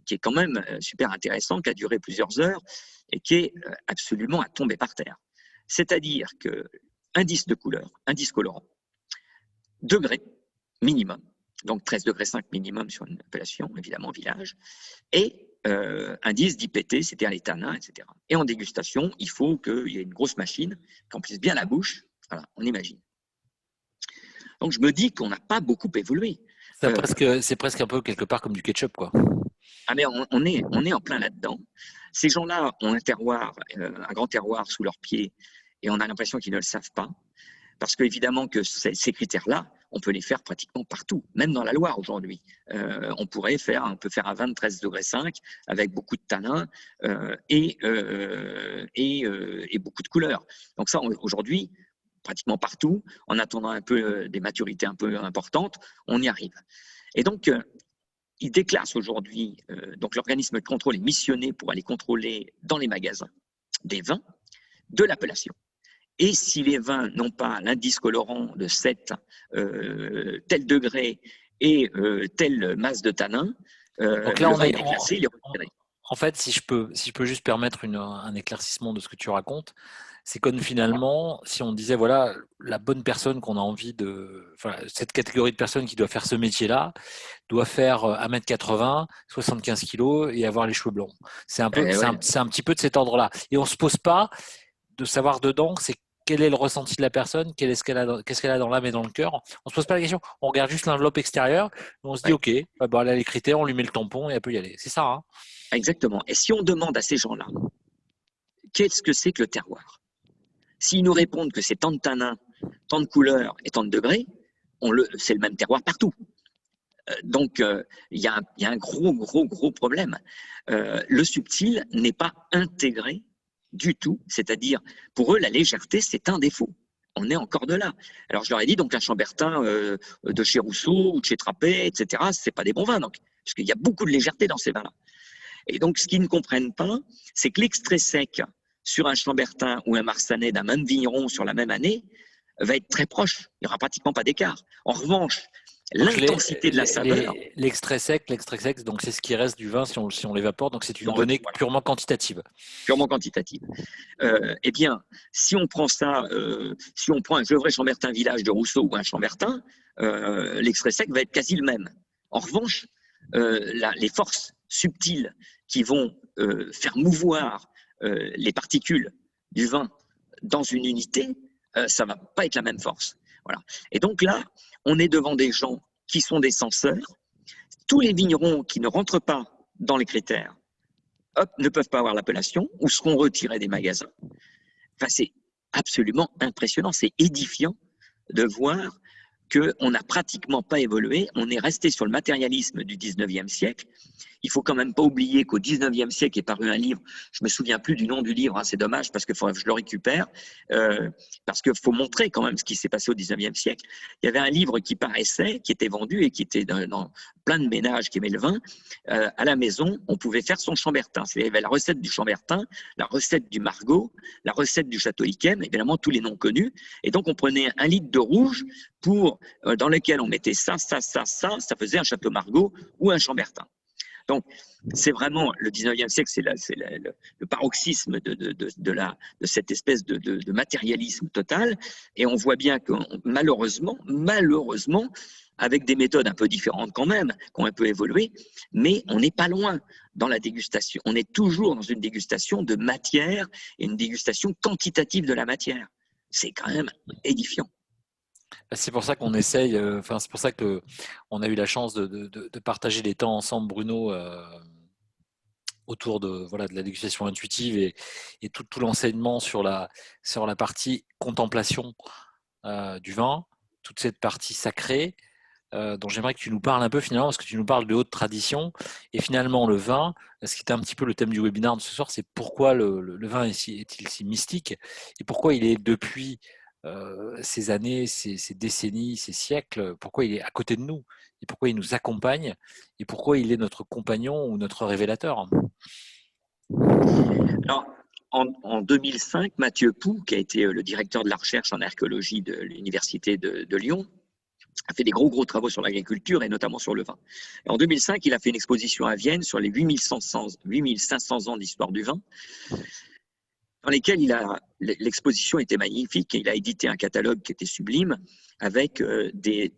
qui est quand même super intéressant, qui a duré plusieurs heures et qui est absolument à tomber par terre. C'est-à-dire que indice de couleur, indice colorant, degré minimum, donc 13,5 degrés minimum sur une appellation, évidemment village, et indice d'IPT, c'est-à-dire les tanins, etc. Et en dégustation, il faut qu'il y ait une grosse machine qui emplisse bien la bouche. Voilà, on imagine. Donc je me dis qu'on n'a pas beaucoup évolué. C'est presque un peu quelque part comme du ketchup, quoi. Ah mais on est en plein là-dedans. Ces gens-là ont un terroir, un grand terroir sous leurs pieds, et on a l'impression qu'ils ne le savent pas. Parce qu'évidemment que ces critères-là, on peut les faire pratiquement partout, même dans la Loire aujourd'hui. On peut faire un vin de 13,5 degrés avec beaucoup de tanins et beaucoup de couleurs. Donc ça, aujourd'hui, pratiquement partout, en attendant un peu des maturités un peu importantes, on y arrive. Et donc, il déclasse aujourd'hui, donc l'organisme de contrôle est missionné pour aller contrôler dans les magasins des vins, de l'appellation. Et si les vins n'ont pas l'indice colorant de tel degré et telle masse de tanin, Donc là, le vin est déclassé, il est retiré. en fait, si je peux juste permettre un éclaircissement de ce que tu racontes, c'est comme finalement, si on disait, voilà, la bonne personne qu'on a envie enfin, cette catégorie de personnes qui doit faire ce métier-là, doit faire 1m80, 75 kilos et avoir les cheveux blonds. C'est un petit peu de cet ordre-là. Et on ne se pose pas de savoir dedans, c'est quel est le ressenti de la personne, qu'est-ce qu'elle a dans l'âme et dans le cœur. On ne se pose pas la question, on regarde juste l'enveloppe extérieure, on se dit, ok, elle a les critères, on lui met le tampon et elle peut y aller. C'est ça, hein. Exactement. Et si on demande à ces gens-là, qu'est-ce que c'est que le terroir? S'ils nous répondent que c'est tant de tanins, tant de couleurs et tant de degrés, c'est le même terroir partout. Donc, il y a un gros problème. Le subtil n'est pas intégré du tout, c'est-à-dire, pour eux, la légèreté, c'est un défaut. On est encore de là. Alors, je leur ai dit, donc, un Chambertin de chez Rousseau ou de chez Trappet, etc., c'est pas des bons vins, donc, parce qu'il y a beaucoup de légèreté dans ces vins-là. Et donc, ce qu'ils ne comprennent pas, c'est que l'extrait sec sur un Chambertin ou un Marsanais d'un même vigneron sur la même année va être très proche. Il n'y aura pratiquement pas d'écart. En revanche, l'intensité de la saveur. L'extrait sec, donc c'est ce qui reste du vin si on l'évapore, donc c'est une donnée purement quantitative. Purement quantitative. Eh bien, si on prend ça, si on prend un Gevrey Chambertin Village de Rousseau ou un Chambertin, l'extrait sec va être quasi le même. En revanche, les forces subtiles qui vont faire mouvoir les particules du vin dans une unité, ça ne va pas être la même force. Voilà. Et donc là, on est devant des gens qui sont des censeurs. Tous les vignerons qui ne rentrent pas dans les critères ne peuvent pas avoir l'appellation ou seront retirés des magasins. Enfin, c'est absolument impressionnant, c'est édifiant de voir qu'on n'a pratiquement pas évolué, on est resté sur le matérialisme du 19e siècle. Il ne faut quand même pas oublier qu'au 19e siècle est paru un livre, je ne me souviens plus du nom du livre, hein, c'est dommage parce qu'il faudrait que je le récupère, parce qu'il faut montrer quand même ce qui s'est passé au 19e siècle. Il y avait un livre qui paraissait, qui était vendu et qui était dans plein de ménages qui aimaient le vin. À la maison, on pouvait faire son chambertin. Il y avait la recette du chambertin, la recette du margot, la recette du château Yquem, évidemment tous les noms connus. Et donc on prenait 1 litre de rouge dans lequel on mettait ça faisait un château margot ou un chambertin. Donc, c'est vraiment le 19e siècle, c'est le paroxysme de cette espèce de matérialisme total. Et on voit bien que malheureusement, avec des méthodes un peu différentes quand même, qui ont un peu évolué, mais on n'est pas loin dans la dégustation. On est toujours dans une dégustation de matière et une dégustation quantitative de la matière. C'est quand même édifiant. C'est pour ça qu'on essaye, c'est pour ça qu'on a eu la chance de partager les temps ensemble, Bruno, autour de la dégustation intuitive et tout l'enseignement sur la partie contemplation du vin, toute cette partie sacrée, dont j'aimerais que tu nous parles un peu finalement, parce que tu nous parles de haute tradition, et finalement le vin, ce qui était un petit peu le thème du webinaire de ce soir, c'est pourquoi le vin est-il si mystique, et pourquoi il est depuis ces années, ces décennies, ces siècles, pourquoi il est à côté de nous, et pourquoi il nous accompagne, et pourquoi il est notre compagnon ou notre révélateur. Alors, en 2005, Mathieu Pou, qui a été le directeur de la recherche en archéologie de l'Université de Lyon, a fait des gros travaux sur l'agriculture et notamment sur le vin. Et en 2005, il a fait une exposition à Vienne sur les 8500 ans d'histoire du vin, dans lesquels l'exposition était magnifique et il a édité un catalogue qui était sublime avec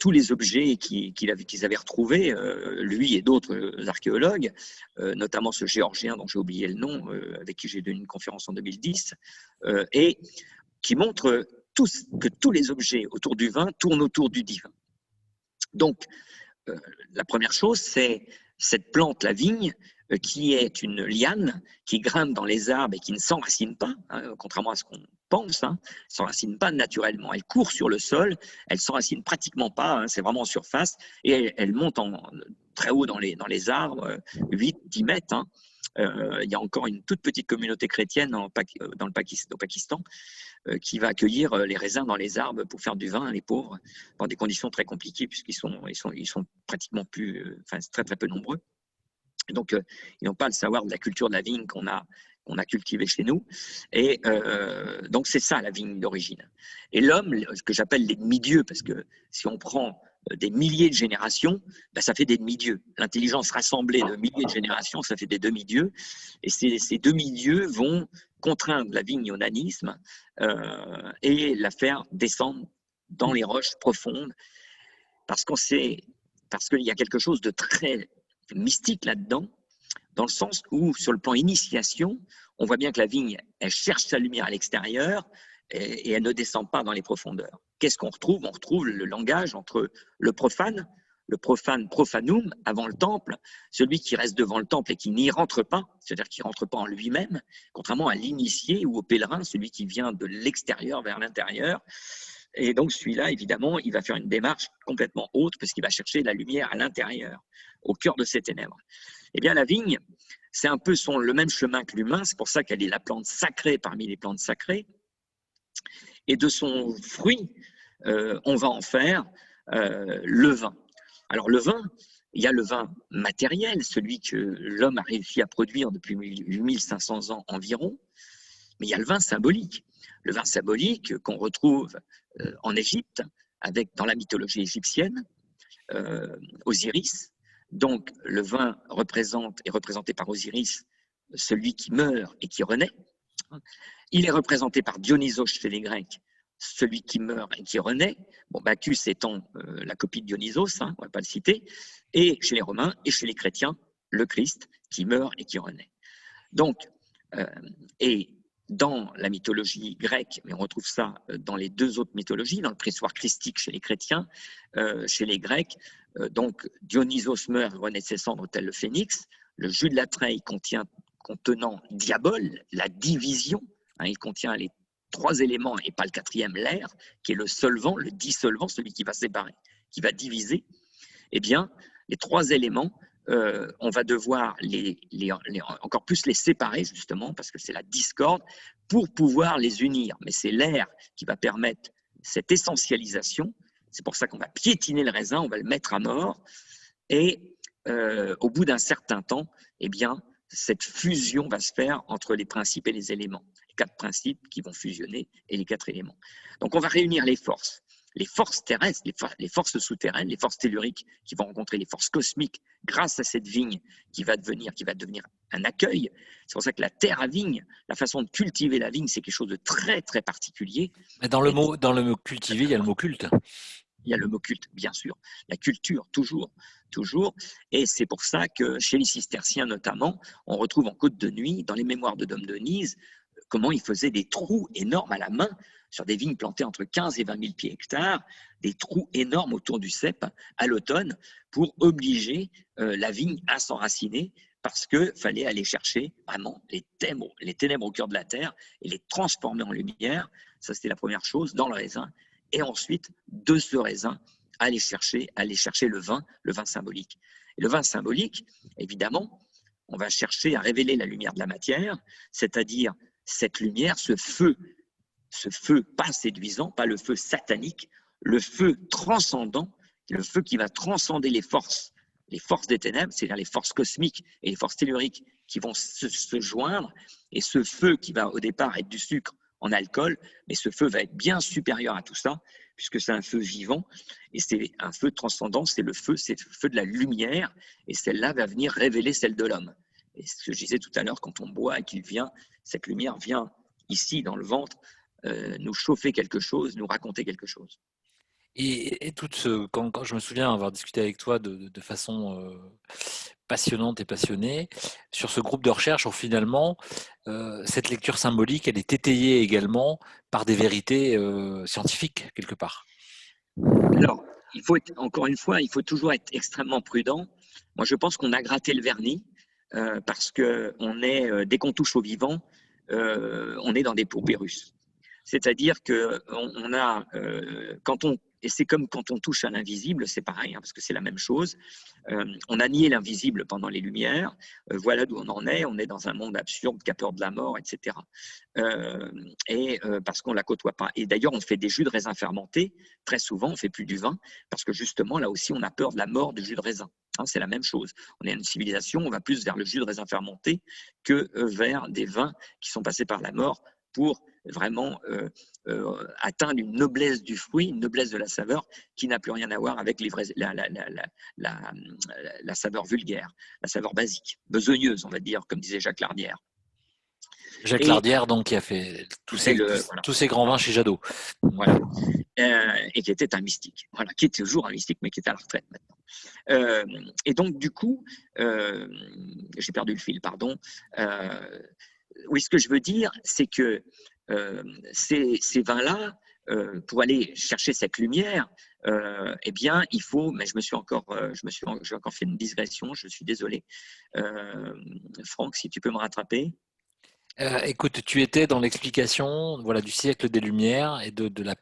tous les objets qu'ils avaient retrouvés, lui et d'autres archéologues, notamment ce géorgien dont j'ai oublié le nom, avec qui j'ai donné une conférence en 2010, et qui montre que tous les objets autour du vin tournent autour du divin. Donc, la première chose, c'est cette plante, la vigne, qui est une liane qui grimpe dans les arbres et qui ne s'enracine pas, hein, contrairement à ce qu'on pense, hein, ne s'enracine pas naturellement. Elle court sur le sol, elle ne s'enracine pratiquement pas, hein, c'est vraiment en surface, et elle monte très haut dans les arbres, 8-10 mètres. Hein. Il y a encore une toute petite communauté chrétienne au Pakistan qui va accueillir les raisins dans les arbres pour faire du vin, les pauvres, dans des conditions très compliquées puisqu'ils sont pratiquement plus, très peu nombreux. Donc, ils n'ont pas le savoir de la culture de la vigne qu'on a cultivée chez nous. Et donc, c'est ça la vigne d'origine. Et l'homme, ce que j'appelle les demi-dieux, parce que si on prend des milliers de générations, ben, ça fait des demi-dieux. L'intelligence rassemblée de milliers de générations, ça fait des demi-dieux. Et ces demi-dieux vont contraindre la vigne au nanisme et la faire descendre dans les roches profondes, parce qu'il y a quelque chose de très mystique là-dedans, dans le sens où, sur le plan initiation, on voit bien que la vigne, elle cherche sa lumière à l'extérieur et elle ne descend pas dans les profondeurs. Qu'est-ce qu'on retrouve? On retrouve le langage entre le profane profanum, avant le temple, celui qui reste devant le temple et qui n'y rentre pas, c'est-à-dire qui ne rentre pas en lui-même, contrairement à l'initié ou au pèlerin, celui qui vient de l'extérieur vers l'intérieur. Et donc celui-là, évidemment, il va faire une démarche complètement haute parce qu'il va chercher la lumière à l'intérieur, au cœur de ces ténèbres. Eh bien, la vigne, c'est un peu le même chemin que l'humain, c'est pour ça qu'elle est la plante sacrée parmi les plantes sacrées. Et de son fruit, on va en faire le vin. Alors le vin, il y a le vin matériel, celui que l'homme a réussi à produire depuis 8500 ans environ, mais il y a le vin symbolique. Le vin symbolique qu'on retrouve en Égypte, dans la mythologie égyptienne, Osiris. Donc le vin est représenté par Osiris, celui qui meurt et qui renaît. Il est représenté par Dionysos chez les Grecs, celui qui meurt et qui renaît. Bon, Bacchus étant la copie de Dionysos, on ne va pas le citer. Et chez les Romains et chez les chrétiens, le Christ qui meurt et qui renaît. Donc, et dans la mythologie grecque, mais on retrouve ça dans les deux autres mythologies, dans le pressoir christique chez les chrétiens, chez les Grecs, donc Dionysos meurt et renaît de ses cendres tel le phénix. Le jus de la treille contenant diabole, la division, il contient les 3 éléments et pas le 4e, l'air, qui est le solvant, le dissolvant, celui qui va séparer, qui va diviser. Eh bien, les 3 éléments, on va devoir encore plus les séparer, justement, parce que c'est la discorde, pour pouvoir les unir. Mais c'est l'air qui va permettre cette essentialisation. C'est pour ça qu'on va piétiner le raisin, on va le mettre à mort. Et au bout d'un certain temps, eh bien, cette fusion va se faire entre les principes et les éléments. Les 4 principes qui vont fusionner et les 4 éléments. Donc, on va réunir les forces terrestres, les forces souterraines, les forces telluriques qui vont rencontrer les forces cosmiques grâce à cette vigne qui va devenir un accueil. C'est pour ça que la terre à vigne, la façon de cultiver la vigne, c'est quelque chose de très, très particulier. Mais dans le mot cultiver, il y a le mot culte. Il y a le mot culte, bien sûr. La culture, toujours. Et c'est pour ça que chez les cisterciens notamment, on retrouve en Côte de Nuit, dans les mémoires de Dom Denise, comment ils faisaient des trous énormes à la main sur des vignes plantées entre 15 et 20 000 pieds hectares, des trous énormes autour du cep à l'automne pour obliger la vigne à s'enraciner, parce qu'il fallait aller chercher vraiment les ténèbres au cœur de la terre et les transformer en lumière. Ça, c'était la première chose, dans le raisin. Et ensuite, de ce raisin, aller chercher le vin symbolique. Et le vin symbolique, évidemment, on va chercher à révéler la lumière de la matière, c'est-à-dire cette lumière, ce feu pas séduisant, pas le feu satanique, le feu transcendant, le feu qui va transcender les forces des ténèbres, c'est-à-dire les forces cosmiques et les forces telluriques qui vont se joindre, et ce feu qui va au départ être du sucre en alcool, mais ce feu va être bien supérieur à tout ça, puisque c'est un feu vivant, et c'est un feu transcendant, c'est le feu de la lumière, et celle-là va venir révéler celle de l'homme. Et ce que je disais tout à l'heure, quand on boit et cette lumière vient ici dans le ventre, nous chauffer quelque chose, nous raconter quelque chose. Et quand je me souviens avoir discuté avec toi de façon passionnante et passionnée sur ce groupe de recherche, où finalement, cette lecture symbolique, elle est étayée également par des vérités scientifiques, quelque part. Alors, encore une fois, il faut toujours être extrêmement prudent. Moi, je pense qu'on a gratté le vernis parce que dès qu'on touche au vivant, on est dans des poupées russes. C'est-à-dire que et c'est comme quand on touche à l'invisible, c'est pareil, parce que c'est la même chose. On a nié l'invisible pendant les Lumières. Voilà d'où on est dans un monde absurde qui a peur de la mort, etc. Parce qu'on ne la côtoie pas. Et d'ailleurs, on fait des jus de raisin fermentés. Très souvent, on ne fait plus du vin, parce que justement, là aussi, on a peur de la mort du jus de raisin. Hein, c'est la même chose. On est une civilisation, on va plus vers le jus de raisin fermenté que vers des vins qui sont passés par la mort pour vraiment atteindre une noblesse du fruit, une noblesse de la saveur qui n'a plus rien à voir avec la saveur vulgaire, la saveur basique, besogneuse, on va dire, comme disait Jacques Lardière. Jacques Lardière, donc, qui a fait tous ces grands vins chez Jadot. Voilà. Et qui était un mystique, voilà, qui est toujours un mystique, mais qui est à la retraite maintenant. Et donc, du coup, j'ai perdu le fil, pardon. Oui, ce que je veux dire, c'est que ces vins-là, pour aller chercher cette lumière, eh bien, il faut, mais j'ai encore fait une digression, je suis désolé. Franck, si tu peux me rattraper. Écoute, tu étais dans l'explication, voilà, du siècle des Lumières et de la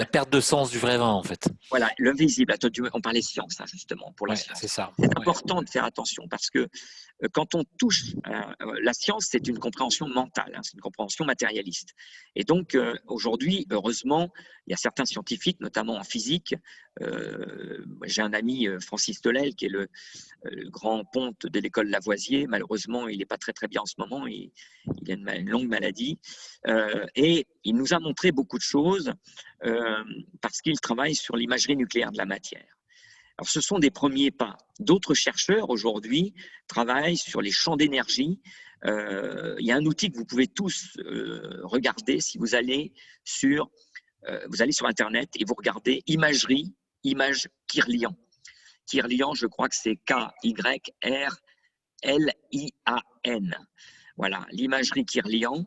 perte de sens du vrai vin, en fait. Voilà, l'invisible. On parlait science, hein, justement, pour la science. C'est ça. C'est important de faire attention parce que quand on touche, la science, c'est une compréhension mentale, hein, c'est une compréhension matérialiste. Et donc, aujourd'hui, heureusement, il y a certains scientifiques, notamment en physique. J'ai un ami, Francis Tolel, qui est le grand ponte de l'école Lavoisier. Malheureusement, il n'est pas très, très bien en ce moment. Il a une longue maladie. Et il nous a montré beaucoup de choses parce qu'il travaille sur l'imagerie nucléaire de la matière. Alors, ce sont des premiers pas. D'autres chercheurs, aujourd'hui, travaillent sur les champs d'énergie. Il y a un outil que vous pouvez tous regarder si vous allez sur Internet et vous regardez imagerie, image Kirlian. Kirlian, je crois que c'est K-Y-R-L-I-A-N. Voilà, l'imagerie Kirlian.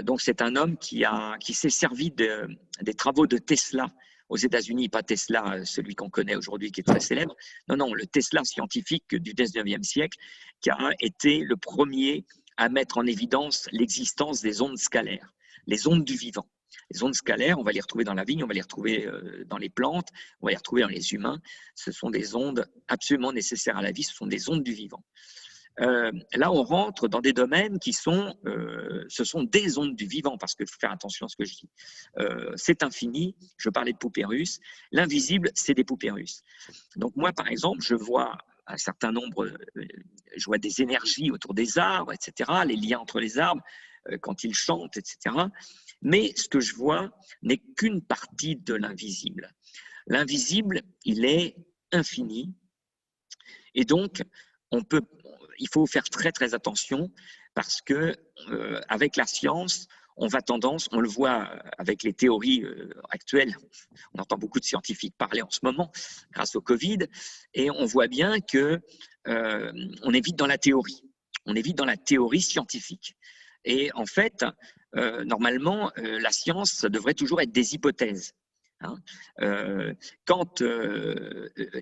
Donc, c'est un homme qui s'est servi des travaux de Tesla aux États-Unis, pas Tesla, celui qu'on connaît aujourd'hui, qui est très célèbre. Non, le Tesla scientifique du 19e siècle, qui a été le premier à mettre en évidence l'existence des ondes scalaires, les ondes du vivant. Les ondes scalaires, on va les retrouver dans la vigne, on va les retrouver dans les plantes, on va les retrouver dans les humains. Ce sont des ondes absolument nécessaires à la vie, ce sont des ondes du vivant. Là, on rentre dans des domaines qui sont, ce sont des ondes du vivant, parce qu'il faut faire attention à ce que je dis. C'est infini, je parlais de poupées russes. L'invisible, c'est des poupées russes. Donc moi, par exemple, je vois un certain nombre, je vois des énergies autour des arbres, etc., les liens entre les arbres, quand ils chantent, etc. Mais ce que je vois n'est qu'une partie de l'invisible. L'invisible, il est infini. Et donc, il faut faire très, très attention parce que avec la science, on le voit avec les théories actuelles, on entend beaucoup de scientifiques parler en ce moment grâce au Covid, et on voit bien que on est vite dans la théorie. On est vite dans la théorie scientifique. Et en fait, normalement, la science, ça devrait toujours être des hypothèses. Hein. Quand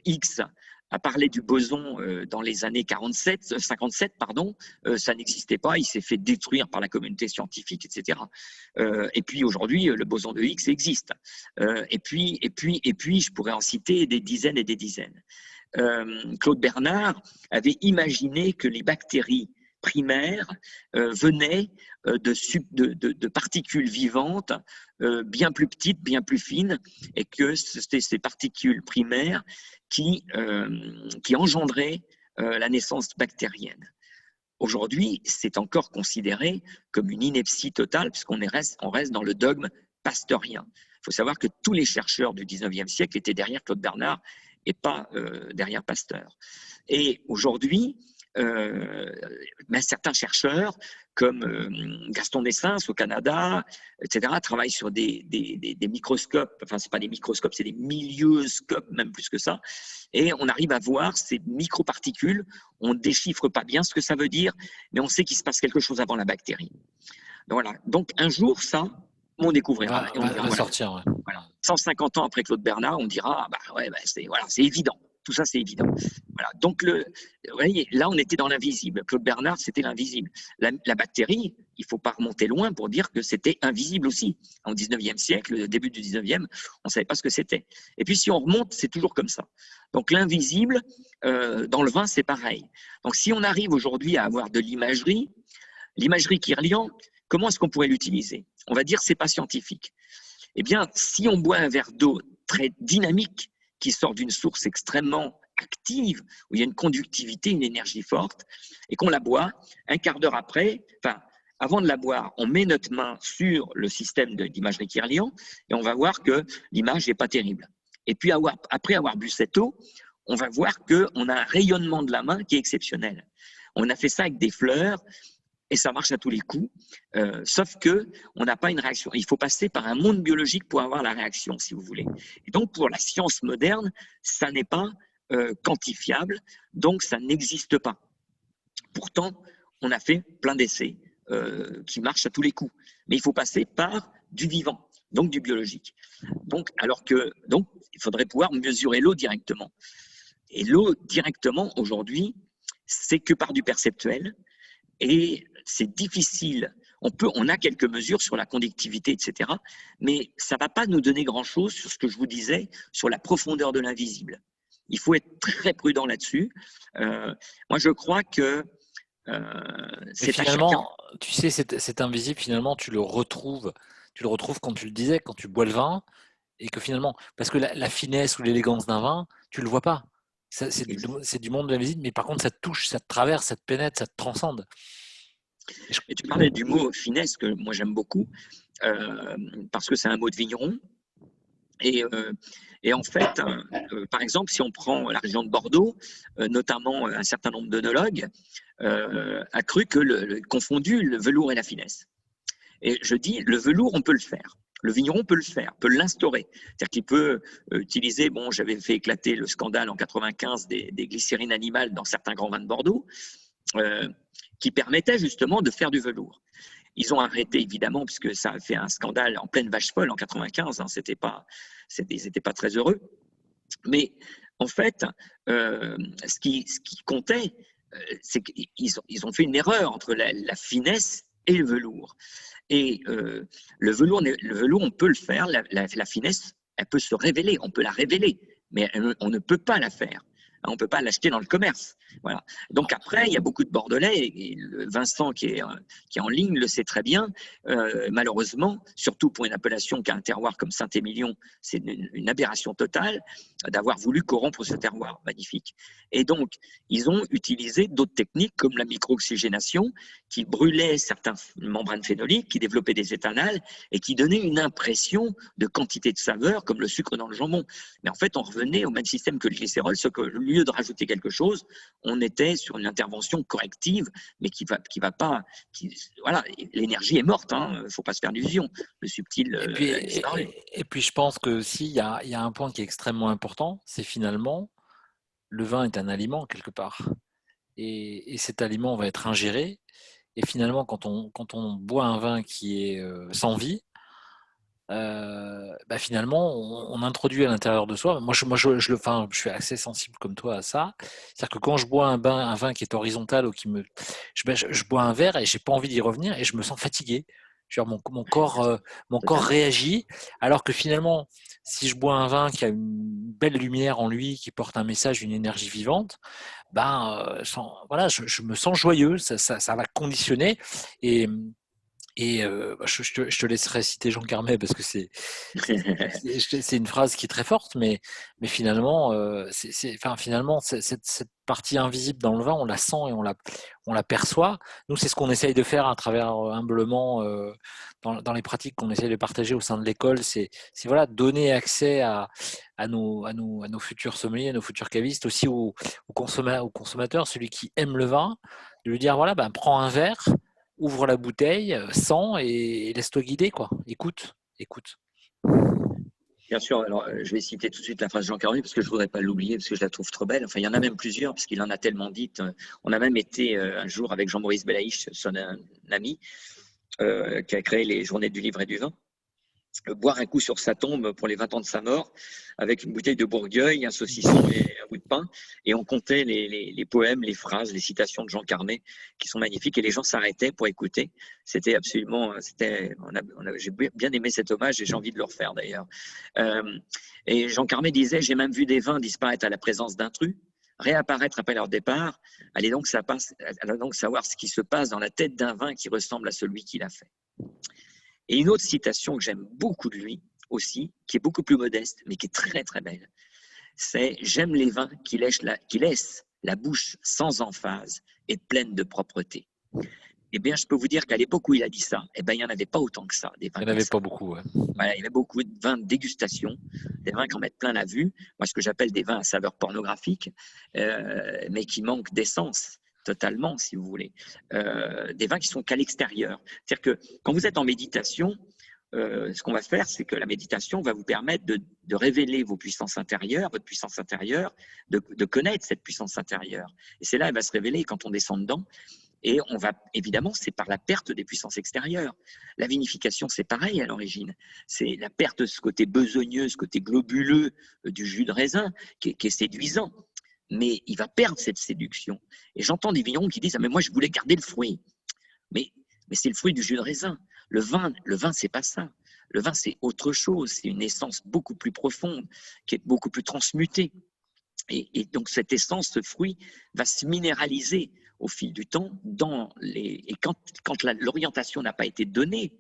X a parlé du boson dans les années 57, ça n'existait pas, il s'est fait détruire par la communauté scientifique, etc. Et puis aujourd'hui, le boson de Higgs existe. Et puis, je pourrais en citer des dizaines et des dizaines. Claude Bernard avait imaginé que les bactéries primaires venaient de particules vivantes bien plus petites, bien plus fines, et que c'était ces particules primaires qui engendraient la naissance bactérienne. Aujourd'hui, c'est encore considéré comme une ineptie totale, puisqu'on reste dans le dogme pasteurien. Il faut savoir que tous les chercheurs du 19e siècle étaient derrière Claude Bernard et pas derrière Pasteur. Et aujourd'hui, certains chercheurs, comme Gaston Nessens au Canada, etc., travaillent sur des microscopes, enfin, ce n'est pas des microscopes, c'est des milieuoscopes, même plus que ça, et on arrive à voir ces microparticules. On ne déchiffre pas bien ce que ça veut dire, mais on sait qu'il se passe quelque chose avant la bactérie. Voilà. Donc, un jour, ça, on découvrira. Et on dira, sortir, ouais. Voilà. 150 ans après Claude Bernard, on dira, c'est évident. Tout ça, c'est évident. Voilà. Donc, vous voyez, là, on était dans l'invisible. Claude Bernard, c'était l'invisible. La bactérie, il ne faut pas remonter loin pour dire que c'était invisible aussi. En 19e siècle, le début du 19e, on ne savait pas ce que c'était. Et puis, si on remonte, c'est toujours comme ça. Donc, l'invisible, dans le vin, c'est pareil. Donc, si on arrive aujourd'hui à avoir de l'imagerie Kirlian, comment est-ce qu'on pourrait l'utiliser? On va dire que ce n'est pas scientifique. Eh bien, si on boit un verre d'eau très dynamique, qui sort d'une source extrêmement active, où il y a une conductivité, une énergie forte, et qu'on la boit un quart d'heure après, enfin, avant de la boire, on met notre main sur le système d'imagerie Kirlian et on va voir que l'image n'est pas terrible. Et puis, après avoir bu cette eau, on va voir qu'on a un rayonnement de la main qui est exceptionnel. On a fait ça avec des fleurs et ça marche à tous les coups, sauf qu'on n'a pas une réaction. Il faut passer par un monde biologique pour avoir la réaction, si vous voulez. Et donc, pour la science moderne, ça n'est pas quantifiable, donc ça n'existe pas. Pourtant, on a fait plein d'essais qui marchent à tous les coups. Mais il faut passer par du vivant, donc du biologique. Donc, il faudrait pouvoir mesurer l'eau directement. Et l'eau directement, aujourd'hui, c'est que par du perceptuel. Et c'est difficile. On a quelques mesures sur la conductivité, etc. Mais ça ne va pas nous donner grand-chose sur ce que je vous disais, sur la profondeur de l'invisible. Il faut être très prudent là-dessus. Moi, je crois que c'est finalement, tu sais, cet invisible, finalement, tu le retrouves quand tu le disais, quand tu bois le vin, et que finalement, parce que la finesse ou l'élégance d'un vin, tu le vois pas. C'est du monde de l'invisible, mais par contre, ça te touche, ça te traverse, ça te pénètre, ça te transcende. Et tu parlais du mot finesse, que moi j'aime beaucoup, parce que c'est un mot de vigneron. Et en fait, par exemple, si on prend la région de Bordeaux, notamment un certain nombre d'œnologues a cru que confondu le velours et la finesse. Et je dis, le velours, on peut le faire. Le vigneron peut le faire, peut l'instaurer. C'est-à-dire qu'il peut utiliser, j'avais fait éclater le scandale en 95 des glycérines animales dans certains grands vins de Bordeaux, qui permettaient justement de faire du velours. Ils ont arrêté, évidemment, puisque ça a fait un scandale en pleine vache folle en 95. Hein, ils n'étaient pas très heureux. Mais en fait, ce qui comptait, c'est qu'ils ont fait une erreur entre la finesse et le velours. Et le velours, on peut le faire. La finesse, elle peut se révéler. On peut la révéler, mais on ne peut pas la faire. On ne peut pas l'acheter dans le commerce. Voilà. Donc après, il y a beaucoup de Bordelais, et Vincent qui est en ligne le sait très bien, malheureusement, surtout pour une appellation qui a un terroir comme Saint-Émilion, c'est une aberration totale d'avoir voulu corrompre ce terroir magnifique. Et donc, ils ont utilisé d'autres techniques comme la micro-oxygénation qui brûlait certaines membranes phénoliques, qui développaient des éthanals et qui donnaient une impression de quantité de saveur comme le sucre dans le jambon. Mais en fait, on revenait au même système que le glycérol, sauf qu'au lieu de rajouter quelque chose, on était sur une intervention corrective, mais qui va pas. Voilà, l'énergie est morte, il ne faut pas se faire d'illusions. Le subtil a disparu. Et puis, je pense que s'il y a un point qui est extrêmement important, c'est finalement, le vin est un aliment quelque part. Et cet aliment va être ingéré. Et finalement, quand on boit un vin qui est sans vie, finalement, on introduit à l'intérieur de soi. Moi, je suis assez sensible comme toi à ça. C'est-à-dire que quand je bois un vin qui est horizontal ou je bois un verre et j'ai pas envie d'y revenir et je me sens fatigué. Mon corps réagit, alors que finalement, si je bois un vin qui a une belle lumière en lui, qui porte un message, une énergie vivante, je me sens joyeux. Ça va conditionner et je te laisserai citer Jean Carmet parce que c'est une phrase qui est très forte, mais finalement, finalement cette partie invisible dans le vin, on la sent et on la perçoit. Nous, c'est ce qu'on essaye de faire à travers humblement dans les pratiques qu'on essaye de partager au sein de l'école, c'est voilà, donner accès à nos futurs sommeliers, à nos futurs cavistes, aussi aux consommateurs, celui qui aime le vin, de lui dire voilà, prends un verre, ouvre la bouteille, sens et laisse-toi guider, quoi. Écoute. Bien sûr, alors je vais citer tout de suite la phrase de Jean Carmet parce que je ne voudrais pas l'oublier, parce que je la trouve trop belle. Enfin, il y en a même plusieurs, parce qu'il en a tellement dites. On a même été un jour avec Jean-Maurice Belaïch, son ami, qui a créé les Journées du livre et du vin, boire un coup sur sa tombe pour les 20 ans de sa mort, avec une bouteille de Bourgueil, un saucisson et un bout de pain. Et on comptait les poèmes, les phrases, les citations de Jean Carmet, qui sont magnifiques. Et les gens s'arrêtaient pour écouter. C'était absolument... j'ai bien aimé cet hommage et j'ai envie de le refaire d'ailleurs. Et Jean Carmet disait, j'ai même vu des vins disparaître à la présence d'intrus, réapparaître après leur départ. Allez donc savoir ce qui se passe dans la tête d'un vin qui ressemble à celui qui l'a fait. Et une autre citation que j'aime beaucoup de lui aussi, qui est beaucoup plus modeste, mais qui est très très belle, c'est « J'aime les vins qui laissent la bouche sans emphase et pleine de propreté ». Eh bien, je peux vous dire qu'à l'époque où il a dit ça, eh ben, il n'y en avait pas autant que ça, des vins Il n'y en comme avait ça. pas beaucoup. Ouais. Voilà, il y avait beaucoup de vins de dégustation, des vins qui en mettent plein la vue. Moi, ce que j'appelle des vins à saveur pornographique, mais qui manquent d'essence totalement, si vous voulez. Des vins qui sont qu'à l'extérieur. C'est-à-dire que quand vous êtes en méditation, ce qu'on va faire, c'est que la méditation va vous permettre de révéler vos puissances intérieures, votre puissance intérieure, de connaître cette puissance intérieure. Et c'est là, elle va se révéler quand on descend dedans. Et on va, évidemment, c'est par la perte des puissances extérieures. La vinification, c'est pareil à l'origine. C'est la perte de ce côté besogneux, ce côté globuleux du jus de raisin qui est séduisant. Mais il va perdre cette séduction. Et j'entends des vignerons qui disent « Ah, mais moi, je voulais garder le fruit. » Mais c'est le fruit du jus de raisin. Le vin, c'est pas ça. Le vin, c'est autre chose. C'est une essence beaucoup plus profonde, qui est beaucoup plus transmutée. Et donc, cette essence, ce fruit, va se minéraliser au fil du temps. Et quand l'orientation n'a pas été donnée,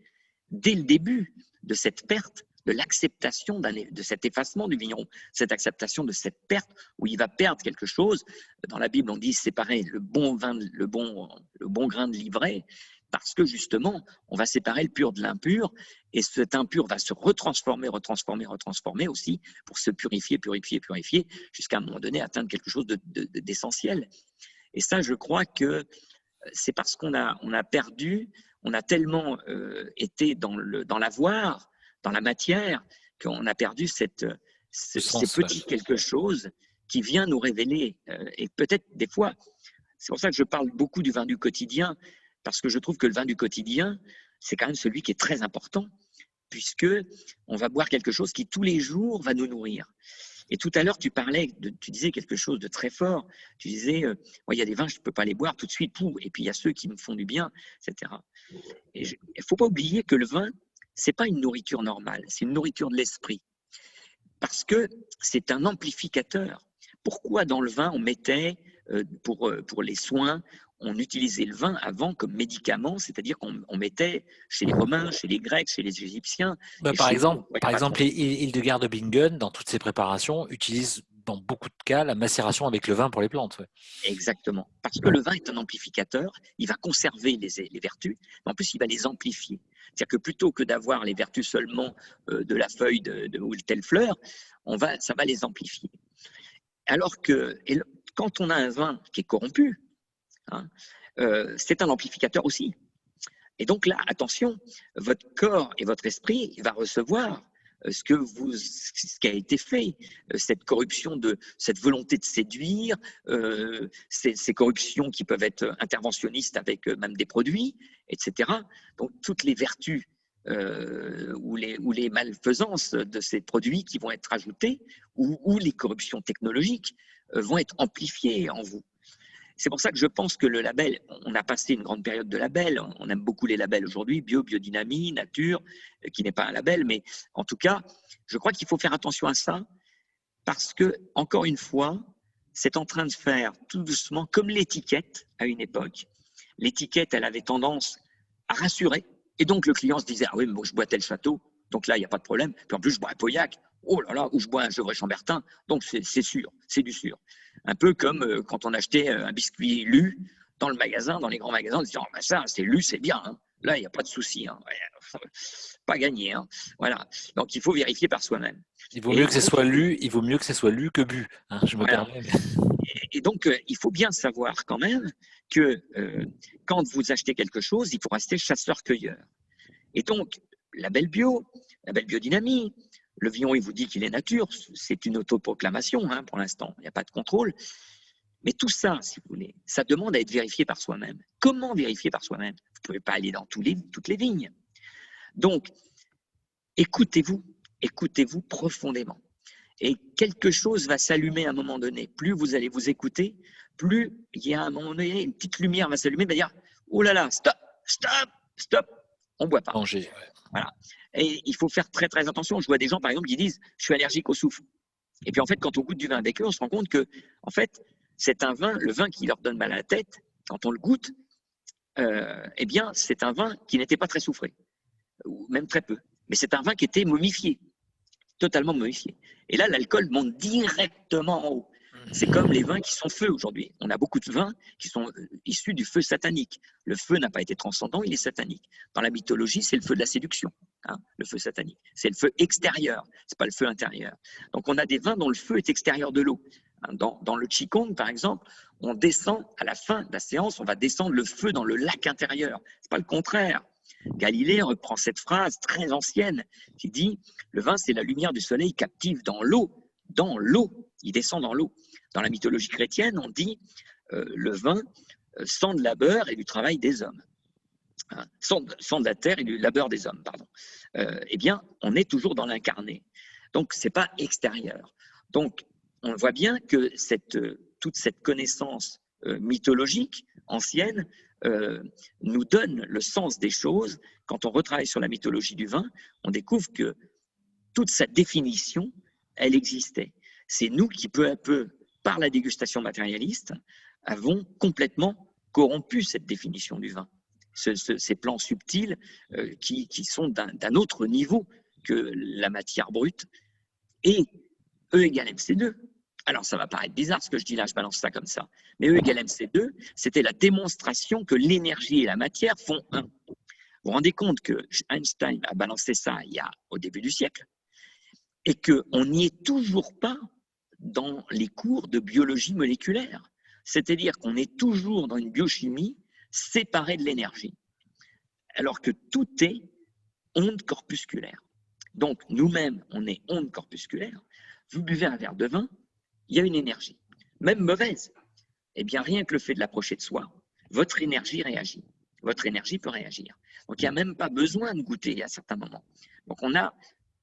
dès le début de cette perte, de l'acceptation de cet effacement du vigneron, cette acceptation de cette perte où il va perdre quelque chose. Dans la Bible, on dit séparer le bon grain de l'ivraie, parce que justement, on va séparer le pur de l'impur, et cet impur va se retransformer aussi, pour se purifier, jusqu'à un moment donné atteindre quelque chose d'essentiel. Et ça, je crois que c'est parce qu'on a perdu, on a tellement été dans l'avoir, dans la matière, qu'on a perdu ces petits quelque chose qui vient nous révéler. Et peut-être des fois, c'est pour ça que je parle beaucoup du vin du quotidien, parce que je trouve que le vin du quotidien, c'est quand même celui qui est très important, puisque on va boire quelque chose qui tous les jours va nous nourrir. Et tout à l'heure, tu disais quelque chose de très fort. Tu disais, moi, il y a des vins, je ne peux pas les boire tout de suite, et puis il y a ceux qui me font du bien, etc. Et il ne faut pas oublier que le vin, ce n'est pas une nourriture normale, c'est une nourriture de l'esprit. Parce que c'est un amplificateur. Pourquoi dans le vin, on mettait, pour les soins, on utilisait le vin avant comme médicament, c'est-à-dire qu'on mettait chez les Romains, chez les Grecs, chez les Égyptiens. Par exemple, Hildegard de Bingen, dans toutes ses préparations, utilise dans beaucoup de cas la macération avec le vin pour les plantes. Ouais. Exactement. Parce que le vin est un amplificateur, il va conserver les vertus, mais en plus il va les amplifier. C'est-à-dire que plutôt que d'avoir les vertus seulement de la feuille ou de telle fleur, ça va les amplifier. Alors que quand on a un vin qui est corrompu, c'est un amplificateur aussi. Et donc là, attention, votre corps et votre esprit va recevoir ce qui a été fait, cette corruption, cette volonté de séduire, ces corruptions qui peuvent être interventionnistes avec même des produits, etc. Donc toutes les vertus ou les malfaisances de ces produits qui vont être ajoutés, ou les corruptions technologiques vont être amplifiées en vous. C'est pour ça que je pense que le label, on a passé une grande période de label, on aime beaucoup les labels aujourd'hui, bio, biodynamie, nature, qui n'est pas un label, mais en tout cas, je crois qu'il faut faire attention à ça, parce que, encore une fois, c'est en train de faire tout doucement, comme l'étiquette à une époque. L'étiquette, elle avait tendance à rassurer, et donc le client se disait, ah oui, mais bon, je bois tel château, donc là, il n'y a pas de problème, puis en plus, je bois un Pauillac, oh là là, ou je bois un Gevrey-Chambertin, donc c'est sûr, c'est du sûr. Un peu comme quand on achetait un biscuit Lu dans le magasin, dans les grands magasins, on se disait, oh, ben ça, c'est Lu, c'est bien, hein. Là, il n'y a pas de souci, hein. Pas gagné, hein. Voilà. Donc, il faut vérifier par soi-même. Il vaut mieux que ce soit lu que bu, hein, je me permets. Et donc, il faut bien savoir quand même que quand vous achetez quelque chose, il faut rester chasseur-cueilleur. Et donc, label bio, label biodynamie, le vigneron, il vous dit qu'il est nature, c'est une autoproclamation pour l'instant, il n'y a pas de contrôle. Mais tout ça, si vous voulez, ça demande à être vérifié par soi-même. Comment vérifier par soi-même? Vous ne pouvez pas aller dans toutes les vignes. Donc, écoutez-vous profondément. Et quelque chose va s'allumer à un moment donné. Plus vous allez vous écouter, plus il y a un moment donné, une petite lumière va s'allumer, va dire, oh là là, stop, on ne boit pas. Danger, ouais. Voilà. Et il faut faire très très attention. Je vois des gens par exemple qui disent je suis allergique au soufre. Et puis en fait, quand on goûte du vin avec eux, on se rend compte que en fait, c'est le vin qui leur donne mal à la tête, quand on le goûte, eh bien, c'est un vin qui n'était pas très soufré, ou même très peu. Mais c'est un vin qui était momifié. totalement modifié. Et là, l'alcool monte directement en haut. C'est comme les vins qui sont feu aujourd'hui. On a beaucoup de vins qui sont issus du feu satanique. Le feu n'a pas été transcendant, il est satanique. Dans la mythologie, c'est le feu de la séduction, hein, le feu satanique. C'est le feu extérieur, c'est pas le feu intérieur. Donc on a des vins dont le feu est extérieur de l'eau. Dans le Qigong, par exemple, on descend à la fin de la séance, on va descendre le feu dans le lac intérieur. C'est pas le contraire. Galilée reprend cette phrase très ancienne qui dit « Le vin, c'est la lumière du soleil captive dans l'eau. Dans l'eau, il descend dans l'eau. » Dans la mythologie chrétienne, on dit le vin sans de labeur et du travail des hommes. Hein, sans de la terre et du labeur des hommes, pardon. Eh bien, on est toujours dans l'incarné. Donc, ce n'est pas extérieur. Donc, on voit bien que toute cette connaissance mythologique ancienne nous donne le sens des choses. Quand on retravaille sur la mythologie du vin, on découvre que toute sa définition, elle existait. C'est nous qui, peu à peu, par la dégustation matérialiste, avons complètement corrompu cette définition du vin. Ces plans subtils qui sont d'un autre niveau que la matière brute. Et E égale MC2. Alors, ça va paraître bizarre ce que je dis là, je balance ça comme ça. Mais E égale MC2, c'était la démonstration que l'énergie et la matière font un. Vous vous rendez compte que Einstein a balancé ça au début du siècle et qu'on n'y est toujours pas dans les cours de biologie moléculaire. C'est-à-dire qu'on est toujours dans une biochimie séparée de l'énergie, alors que tout est onde corpusculaire. Donc, nous-mêmes, on est onde corpusculaire. Vous buvez un verre de vin, il y a une énergie, même mauvaise. Eh bien, rien que le fait de l'approcher de soi, votre énergie réagit. Votre énergie peut réagir. Donc, il n'y a même pas besoin de goûter à certains moments. Donc, on a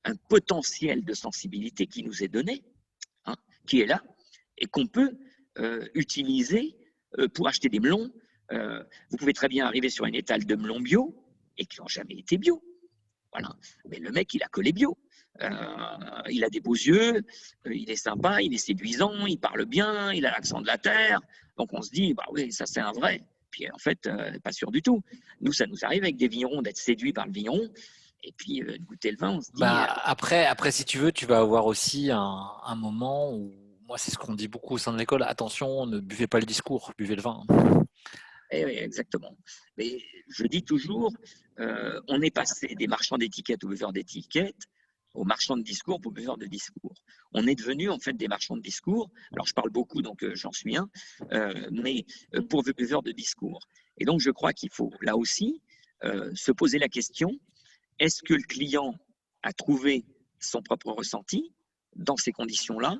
un potentiel de sensibilité qui nous est donné, hein, qui est là, et qu'on peut utiliser pour acheter des melons. Vous pouvez très bien arriver sur une étale de melons bio et qui n'ont jamais été bio. Voilà. Mais le mec, il a collé bio. Il a des beaux yeux, il est sympa, il est séduisant, il parle bien, il a l'accent de la terre. Donc on se dit, bah oui, ça c'est un vrai. Puis en fait, pas sûr du tout. Nous, ça nous arrive avec des vignerons d'être séduits par le vigneron. Et puis, de goûter le vin, on se dit… Après, si tu veux, tu vas avoir aussi un moment où, moi, c'est ce qu'on dit beaucoup au sein de l'école, attention, ne buvez pas le discours, buvez le vin. Oui, exactement. Mais je dis toujours, on est passé des marchands d'étiquettes aux buveurs d'étiquettes, aux marchands de discours aux buveurs de discours. On est devenu en fait des marchands de discours. Alors je parle beaucoup, donc j'en suis un, mais pour buveurs de discours. Et donc je crois qu'il faut là aussi se poser la question, est-ce que le client a trouvé son propre ressenti dans ces conditions-là,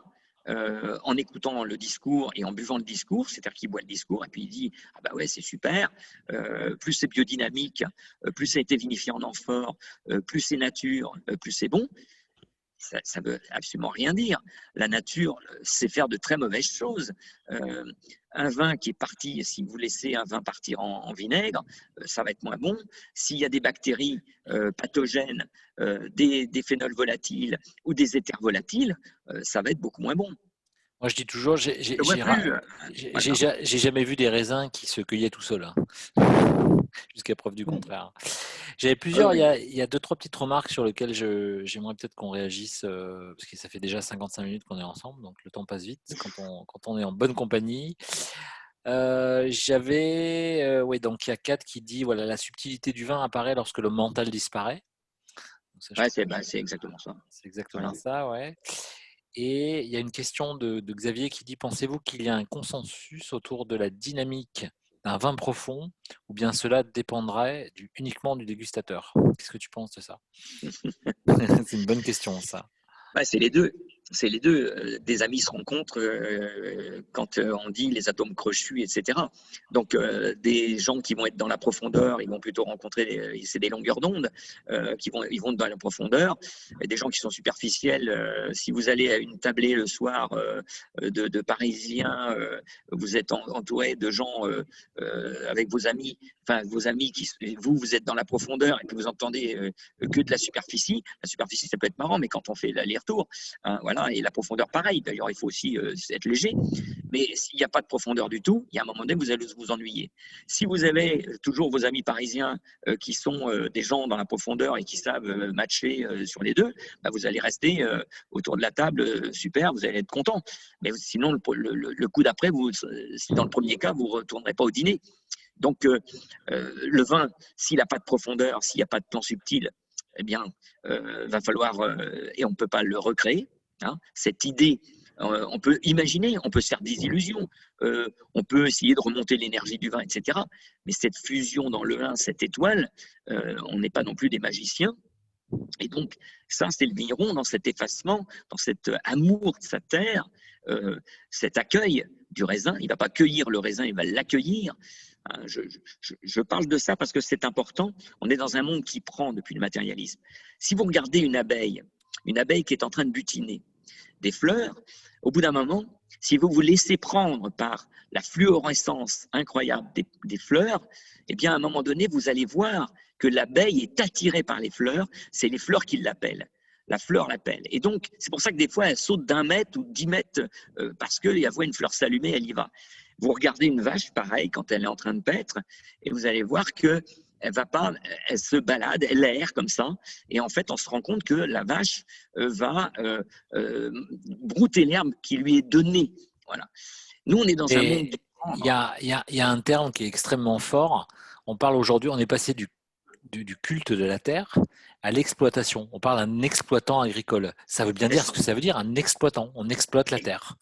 en écoutant le discours et en buvant le discours, c'est-à-dire qu'il boit le discours et puis il dit « Ah bah ouais, c'est super, plus c'est biodynamique, plus ça a été vinifié en amphore, plus c'est nature, plus c'est bon ». Ça ne veut absolument rien dire. La nature sait faire de très mauvaises choses. Un vin qui est parti, si vous laissez un vin partir en vinaigre, ça va être moins bon. S'il y a des bactéries pathogènes, des phénols volatiles ou des éthers volatiles, ça va être beaucoup moins bon. Moi, je dis toujours, j'ai jamais vu des raisins qui se cueillaient tout seuls, hein. Jusqu'à preuve du contraire. J'avais plusieurs, il y a deux, trois petites remarques sur lesquelles j'aimerais peut-être qu'on réagisse, parce que ça fait déjà 55 minutes qu'on est ensemble, donc le temps passe vite quand on est en bonne compagnie. Donc il y a Kat qui dit, voilà, la subtilité du vin apparaît lorsque le mental disparaît. Ouais, c'est exactement ça. C'est exactement ça, ouais. Et il y a une question de Xavier qui dit, pensez-vous qu'il y a un consensus autour de la dynamique d'un vin profond, ou bien cela dépendrait uniquement du dégustateur? Qu'est-ce que tu penses de ça? C'est une bonne question, ça. Ouais, c'est les deux. C'est les deux. Des amis se rencontrent quand on dit les atomes crochus, etc. Donc, des gens qui vont être dans la profondeur, ils vont plutôt rencontrer, c'est des longueurs d'onde, ils vont dans la profondeur. Et des gens qui sont superficiels, si vous allez à une tablée le soir de Parisiens, vous êtes entouré de gens avec vos amis, enfin vos amis vous êtes dans la profondeur et que vous entendez que de la superficie ça peut être marrant, mais quand on fait l'aller-retour, hein, voilà, et la profondeur pareil. D'ailleurs, il faut aussi être léger. Mais s'il n'y a pas de profondeur du tout, il y a un moment donné, vous allez vous ennuyer. Si vous avez toujours vos amis parisiens qui sont des gens dans la profondeur et qui savent matcher sur les deux, bah, vous allez rester autour de la table, super, vous allez être content. Mais sinon, le coup d'après, si dans le premier cas, vous ne retournerez pas au dîner. Donc, le vin, s'il n'a pas de profondeur, s'il n'y a pas de plan subtil, eh bien, va falloir, et on ne peut pas le recréer, hein, cette idée. On peut imaginer, on peut se faire des illusions, on peut essayer de remonter l'énergie du vin, etc. Mais cette fusion dans le vin, cette étoile, on n'est pas non plus des magiciens. Et donc, ça, c'est le vigneron dans cet effacement, dans cet amour de sa terre, cet accueil du raisin. Il ne va pas cueillir le raisin, il va l'accueillir. Je parle de ça parce que c'est important. On est dans un monde qui prend depuis le matérialisme. Si vous regardez une abeille qui est en train de butiner des fleurs, au bout d'un moment, si vous vous laissez prendre par la fluorescence incroyable des fleurs, eh bien, à un moment donné, vous allez voir que l'abeille est attirée par les fleurs, c'est les fleurs qui l'appellent. La fleur l'appelle. Et donc, c'est pour ça que des fois, elle saute d'1 mètre ou 10 mètres parce qu'elle voit une fleur s'allumer, elle y va. Vous regardez une vache, pareil, quand elle est en train de paître, et vous allez voir que elle se balade, elle erre comme ça, et en fait, on se rend compte que la vache va brouter l'herbe qui lui est donnée. Voilà. Nous, on est dans un monde. Il y a un terme qui est extrêmement fort. On parle aujourd'hui, on est passé du culte de la terre à l'exploitation. On parle d'un exploitant agricole. Ça veut bien dire ce que ça veut dire, un exploitant. On exploite la terre.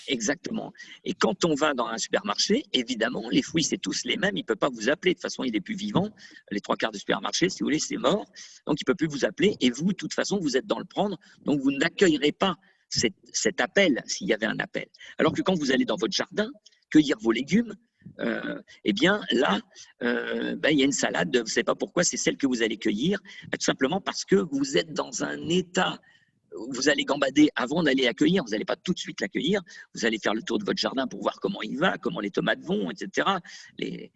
Exactement. Et quand on va dans un supermarché, évidemment, les fruits, c'est tous les mêmes. Il ne peut pas vous appeler. De toute façon, il n'est plus vivant. Les 3/4 du supermarché, si vous voulez, c'est mort. Donc, il ne peut plus vous appeler. Et vous, de toute façon, vous êtes dans le prendre. Donc, vous n'accueillerez pas cet appel, s'il y avait un appel. Alors que quand vous allez dans votre jardin, cueillir vos légumes, eh bien, là, il y a une salade. Vous ne savez pas pourquoi c'est celle que vous allez cueillir. Tout simplement parce que vous êtes dans un état. Vous allez gambader avant d'aller l'accueillir, vous n'allez pas tout de suite l'accueillir, vous allez faire le tour de votre jardin pour voir comment il va, comment les tomates vont, etc., les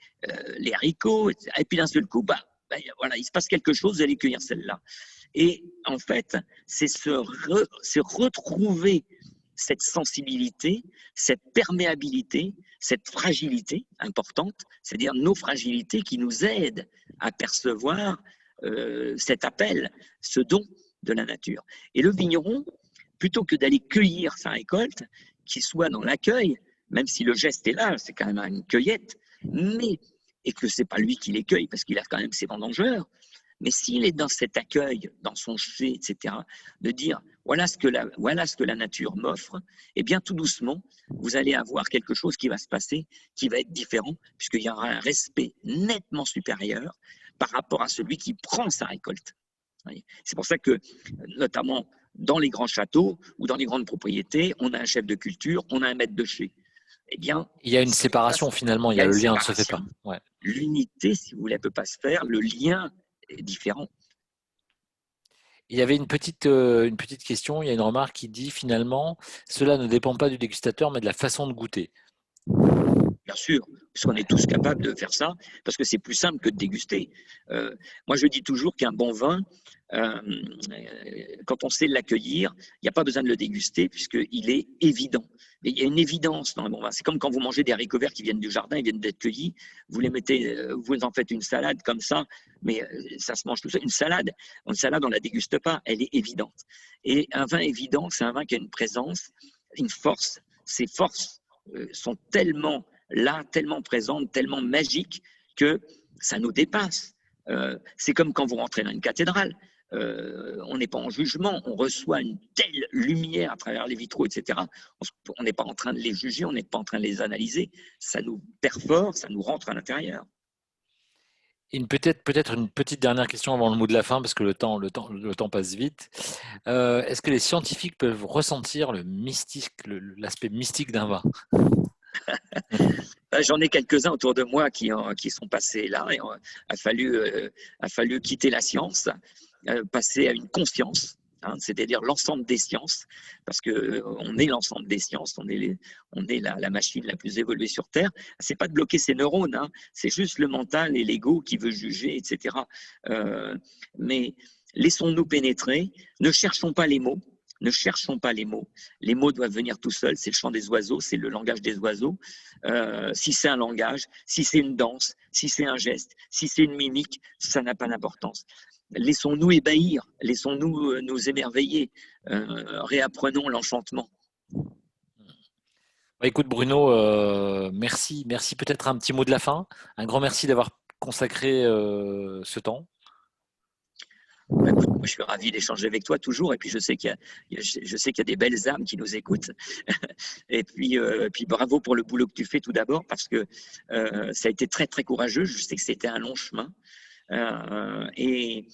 haricots, etc. Et puis d'un seul coup, voilà, il se passe quelque chose, vous allez cueillir celle-là. Et en fait, c'est retrouver cette sensibilité, cette perméabilité, cette fragilité importante, c'est-à-dire nos fragilités qui nous aident à percevoir cet appel, ce don de la nature. Et le vigneron, plutôt que d'aller cueillir sa récolte, qu'il soit dans l'accueil, même si le geste est là, c'est quand même une cueillette, et que ce n'est pas lui qui les cueille parce qu'il a quand même ses vendangeurs, mais s'il est dans cet accueil, dans son chai, etc., de dire voilà ce que la nature m'offre, eh bien tout doucement, vous allez avoir quelque chose qui va se passer, qui va être différent, puisqu'il y aura un respect nettement supérieur par rapport à celui qui prend sa récolte. C'est pour ça que, notamment dans les grands châteaux ou dans les grandes propriétés, on a un chef de culture, on a un maître de chai. Eh bien, il y a une séparation finalement, il y a le lien ne se fait pas. Ouais. L'unité, si vous voulez, ne peut pas se faire, le lien est différent. Il y avait une petite question, il y a une remarque qui dit finalement, cela ne dépend pas du dégustateur mais de la façon de goûter. Bien sûr, puisqu'on est tous capables de faire ça, parce que c'est plus simple que de déguster. Moi, je dis toujours qu'un bon vin, quand on sait l'accueillir, il n'y a pas besoin de le déguster, puisqu'il est évident. Et il y a une évidence dans un bon vin. C'est comme quand vous mangez des haricots verts qui viennent du jardin, ils viennent d'être cueillis, vous les mettez, vous en faites une salade comme ça, mais ça se mange tout seul. Une salade, on ne la déguste pas, elle est évidente. Et un vin évident, c'est un vin qui a une présence, une force. Ces forces sont tellement là, tellement présente, tellement magique que ça nous dépasse. C'est comme quand vous rentrez dans une cathédrale. On n'est pas en jugement, on reçoit une telle lumière à travers les vitraux, etc. On n'est pas en train de les juger, on n'est pas en train de les analyser. Ça nous perfore, ça nous rentre à l'intérieur. Peut-être une petite dernière question avant le mot de la fin, parce que le temps passe vite. Est-ce que les scientifiques peuvent ressentir l'aspect mystique d'un vin? J'en ai quelques-uns autour de moi qui sont passés là. Il a fallu quitter la science, passer à une conscience. hein, c'est-à-dire l'ensemble des sciences, parce qu'on est l'ensemble des sciences, on est la machine la plus évoluée sur Terre. C'est pas de bloquer ses neurones, hein, c'est juste le mental et l'ego qui veut juger, etc. Mais laissons-nous pénétrer, ne cherchons pas les mots. Ne cherchons pas les mots. Les mots doivent venir tout seuls. C'est le chant des oiseaux, c'est le langage des oiseaux. Si c'est un langage, si c'est une danse, si c'est un geste, si c'est une mimique, ça n'a pas d'importance. Laissons-nous ébahir, laissons-nous nous émerveiller, réapprenons l'enchantement. Écoute Bruno, merci, merci. Peut-être un petit mot de la fin. Un grand merci d'avoir consacré ce temps. Écoute, moi, je suis ravi d'échanger avec toi toujours, et puis je sais qu'il y a des belles âmes qui nous écoutent. Et puis bravo pour le boulot que tu fais tout d'abord, parce que ça a été très très courageux. Je sais que c'était un long chemin et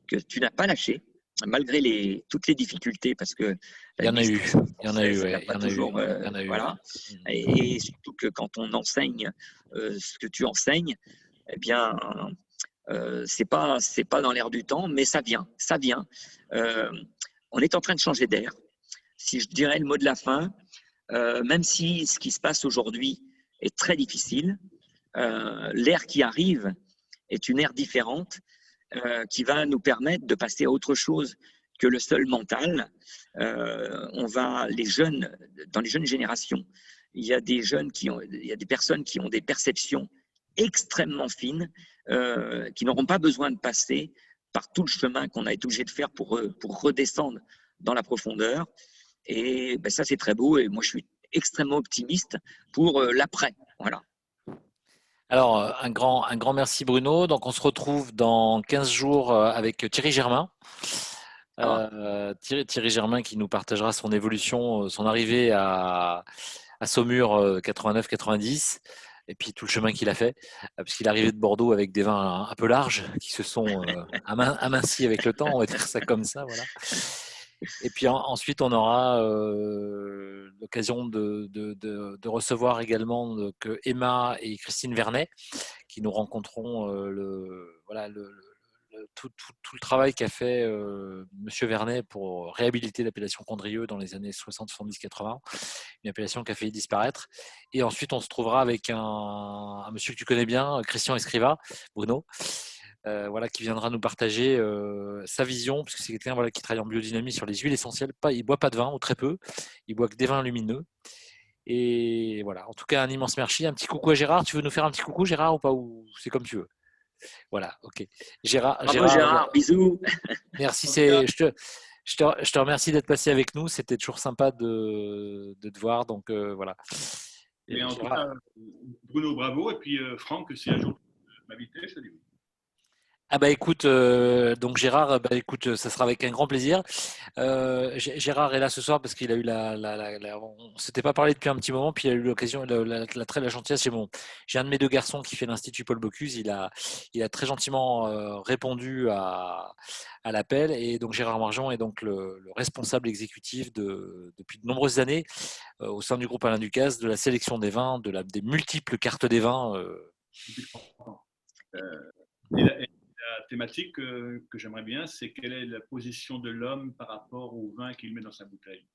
que tu n'as pas lâché malgré toutes les difficultés, parce que il y en a eu, il y en a eu, n'a pas toujours, voilà. Et surtout que quand on enseigne ce que tu enseignes, eh bien c'est pas dans l'air du temps, mais ça vient. On est en train de changer d'air. Si je dirais le mot de la fin, même si ce qui se passe aujourd'hui est très difficile, l'ère qui arrive est une ère différente qui va nous permettre de passer à autre chose que le seul mental. Dans les jeunes générations, il y a des personnes qui ont des perceptions extrêmement fines, qui n'auront pas besoin de passer par tout le chemin qu'on a été obligé de faire pour redescendre dans la profondeur. Et ben, ça, c'est très beau. Et moi, je suis extrêmement optimiste pour l'après. Voilà. Alors, un grand merci Bruno. Donc, on se retrouve dans 15 jours avec Thierry Germain. Thierry Germain qui nous partagera son évolution, son arrivée à Saumur 89-90 et puis tout le chemin qu'il a fait, puisqu'il est arrivé de Bordeaux avec des vins un peu larges qui se sont amincis avec le temps, on va dire ça comme ça, voilà. Et puis ensuite, on aura l'occasion de recevoir également donc, Emma et Christine Vernet qui nous rencontreront tout le travail qu'a fait Monsieur Vernet pour réhabiliter l'appellation Condrieu dans les années 60, 70, 80, une appellation qui a failli disparaître. Et ensuite, on se trouvera avec un monsieur que tu connais bien, Christian Escriva, Bruno, qui viendra nous partager sa vision, parce que c'est quelqu'un qui travaille en biodynamie sur les huiles essentielles. Il ne boit pas de vin, ou très peu, il boit que des vins lumineux. Et voilà, en tout cas, un immense merci. Un petit coucou à Gérard. Tu veux nous faire un petit coucou, Gérard, ou pas, ou c'est comme tu veux? Voilà, ok. Bravo Gérard, bisous. Merci, je te remercie d'être passé avec nous. C'était toujours sympa de te voir. Donc voilà. Et en tout cas, Bruno, bravo. Et puis Franck, si un jour tu m'invitais, je te dis oui. Ah bah écoute, donc Gérard, bah écoute, ça sera avec un grand plaisir. Gérard est là ce soir parce qu'il a eu on s'était pas parlé depuis un petit moment, puis il a eu l'occasion, la gentillesse. J'ai un de mes deux garçons qui fait l'Institut Paul Bocuse, il a très gentiment répondu à l'appel, et donc Gérard Marjon est donc le responsable exécutif depuis de nombreuses années au sein du groupe Alain Ducasse de la sélection des vins, des multiples cartes des vins. La thématique que j'aimerais bien, c'est quelle est la position de l'homme par rapport au vin qu'il met dans sa bouteille.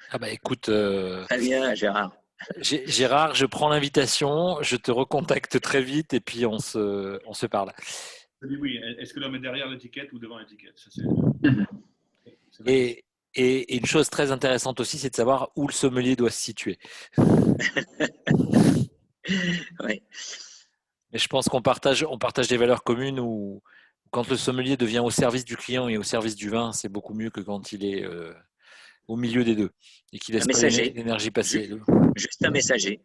Ah bah écoute, très bien Gérard. Gérard, je prends l'invitation, je te recontacte très vite et puis on se parle. Je dis oui. Est-ce que l'homme est derrière l'étiquette ou devant l'étiquette? Et une chose très intéressante aussi, c'est de savoir où le sommelier doit se situer. Ouais. Mais je pense qu'on partage des valeurs communes où quand le sommelier devient au service du client et au service du vin, c'est beaucoup mieux que quand il est au milieu des deux et qu'il laisse pas l'énergie passer. Juste un messager.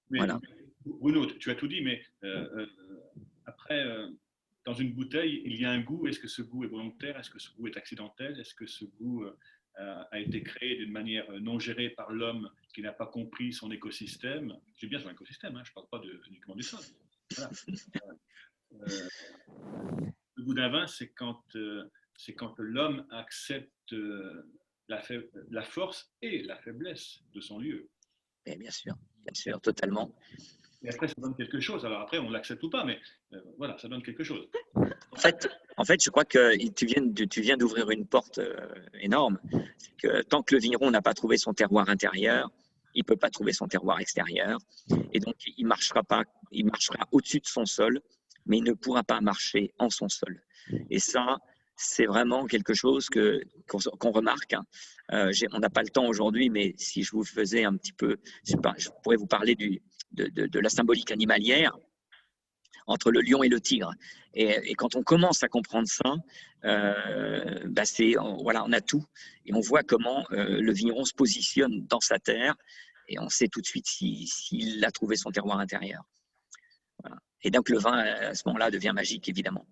Mais, voilà. Bruno, tu as tout dit, mais après, dans une bouteille, il y a un goût. Est-ce que ce goût est volontaire? Est-ce que ce goût est accidentel? Est-ce que ce goût a été créé d'une manière non gérée par l'homme qui n'a pas compris son écosystème? J'ai bien son écosystème, je ne parle pas uniquement du sol. Voilà. Le goût d'un vin, c'est quand l'homme accepte la force et la faiblesse de son lieu. Bien sûr, totalement. Et après, ça donne quelque chose. Alors après, on l'accepte ou pas, mais voilà, ça donne quelque chose. En fait, je crois que tu viens d'ouvrir une porte énorme. C'est que tant que le vigneron n'a pas trouvé son terroir intérieur, il ne peut pas trouver son terroir extérieur. Et donc, il marchera au-dessus de son sol, mais il ne pourra pas marcher en son sol. Et ça, c'est vraiment quelque chose qu'on remarque. Hein. On n'a pas le temps aujourd'hui, mais si je vous faisais un petit peu, je pourrais vous parler de la symbolique animalière entre le lion et le tigre. Et quand on commence à comprendre ça, voilà, on a tout. Et on voit comment le vigneron se positionne dans sa terre et on sait tout de suite s'il a trouvé son terroir intérieur. Voilà. Et donc le vin, à ce moment-là, devient magique, évidemment.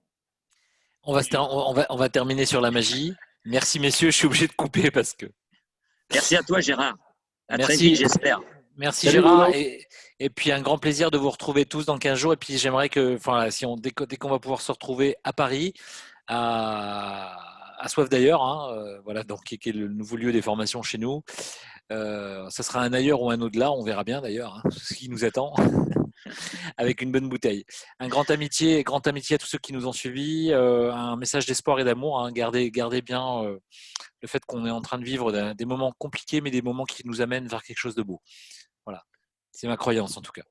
On va terminer sur la magie. Merci messieurs, je suis obligé de couper parce que… Merci à toi Gérard. À très Merci. vite, j'espère. Merci Salut, Gérard. Bruno. Et puis un grand plaisir de vous retrouver tous dans 15 jours. Et puis j'aimerais que, dès qu'on va pouvoir se retrouver à Paris, à Soif d'ailleurs, hein, voilà, donc qui est le nouveau lieu des formations chez nous. Ça sera un ailleurs ou un au-delà, on verra bien d'ailleurs, hein, ce qui nous attend. Avec une bonne bouteille. Un grand amitié à tous ceux qui nous ont suivis. Un message d'espoir et d'amour. Hein. Gardez bien le fait qu'on est en train de vivre des moments compliqués, mais des moments qui nous amènent vers quelque chose de beau. Voilà. C'est ma croyance en tout cas.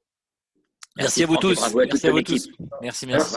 Merci à vous tous. Bravo à toute Merci à vous l'équipe. tous. Merci. Merci.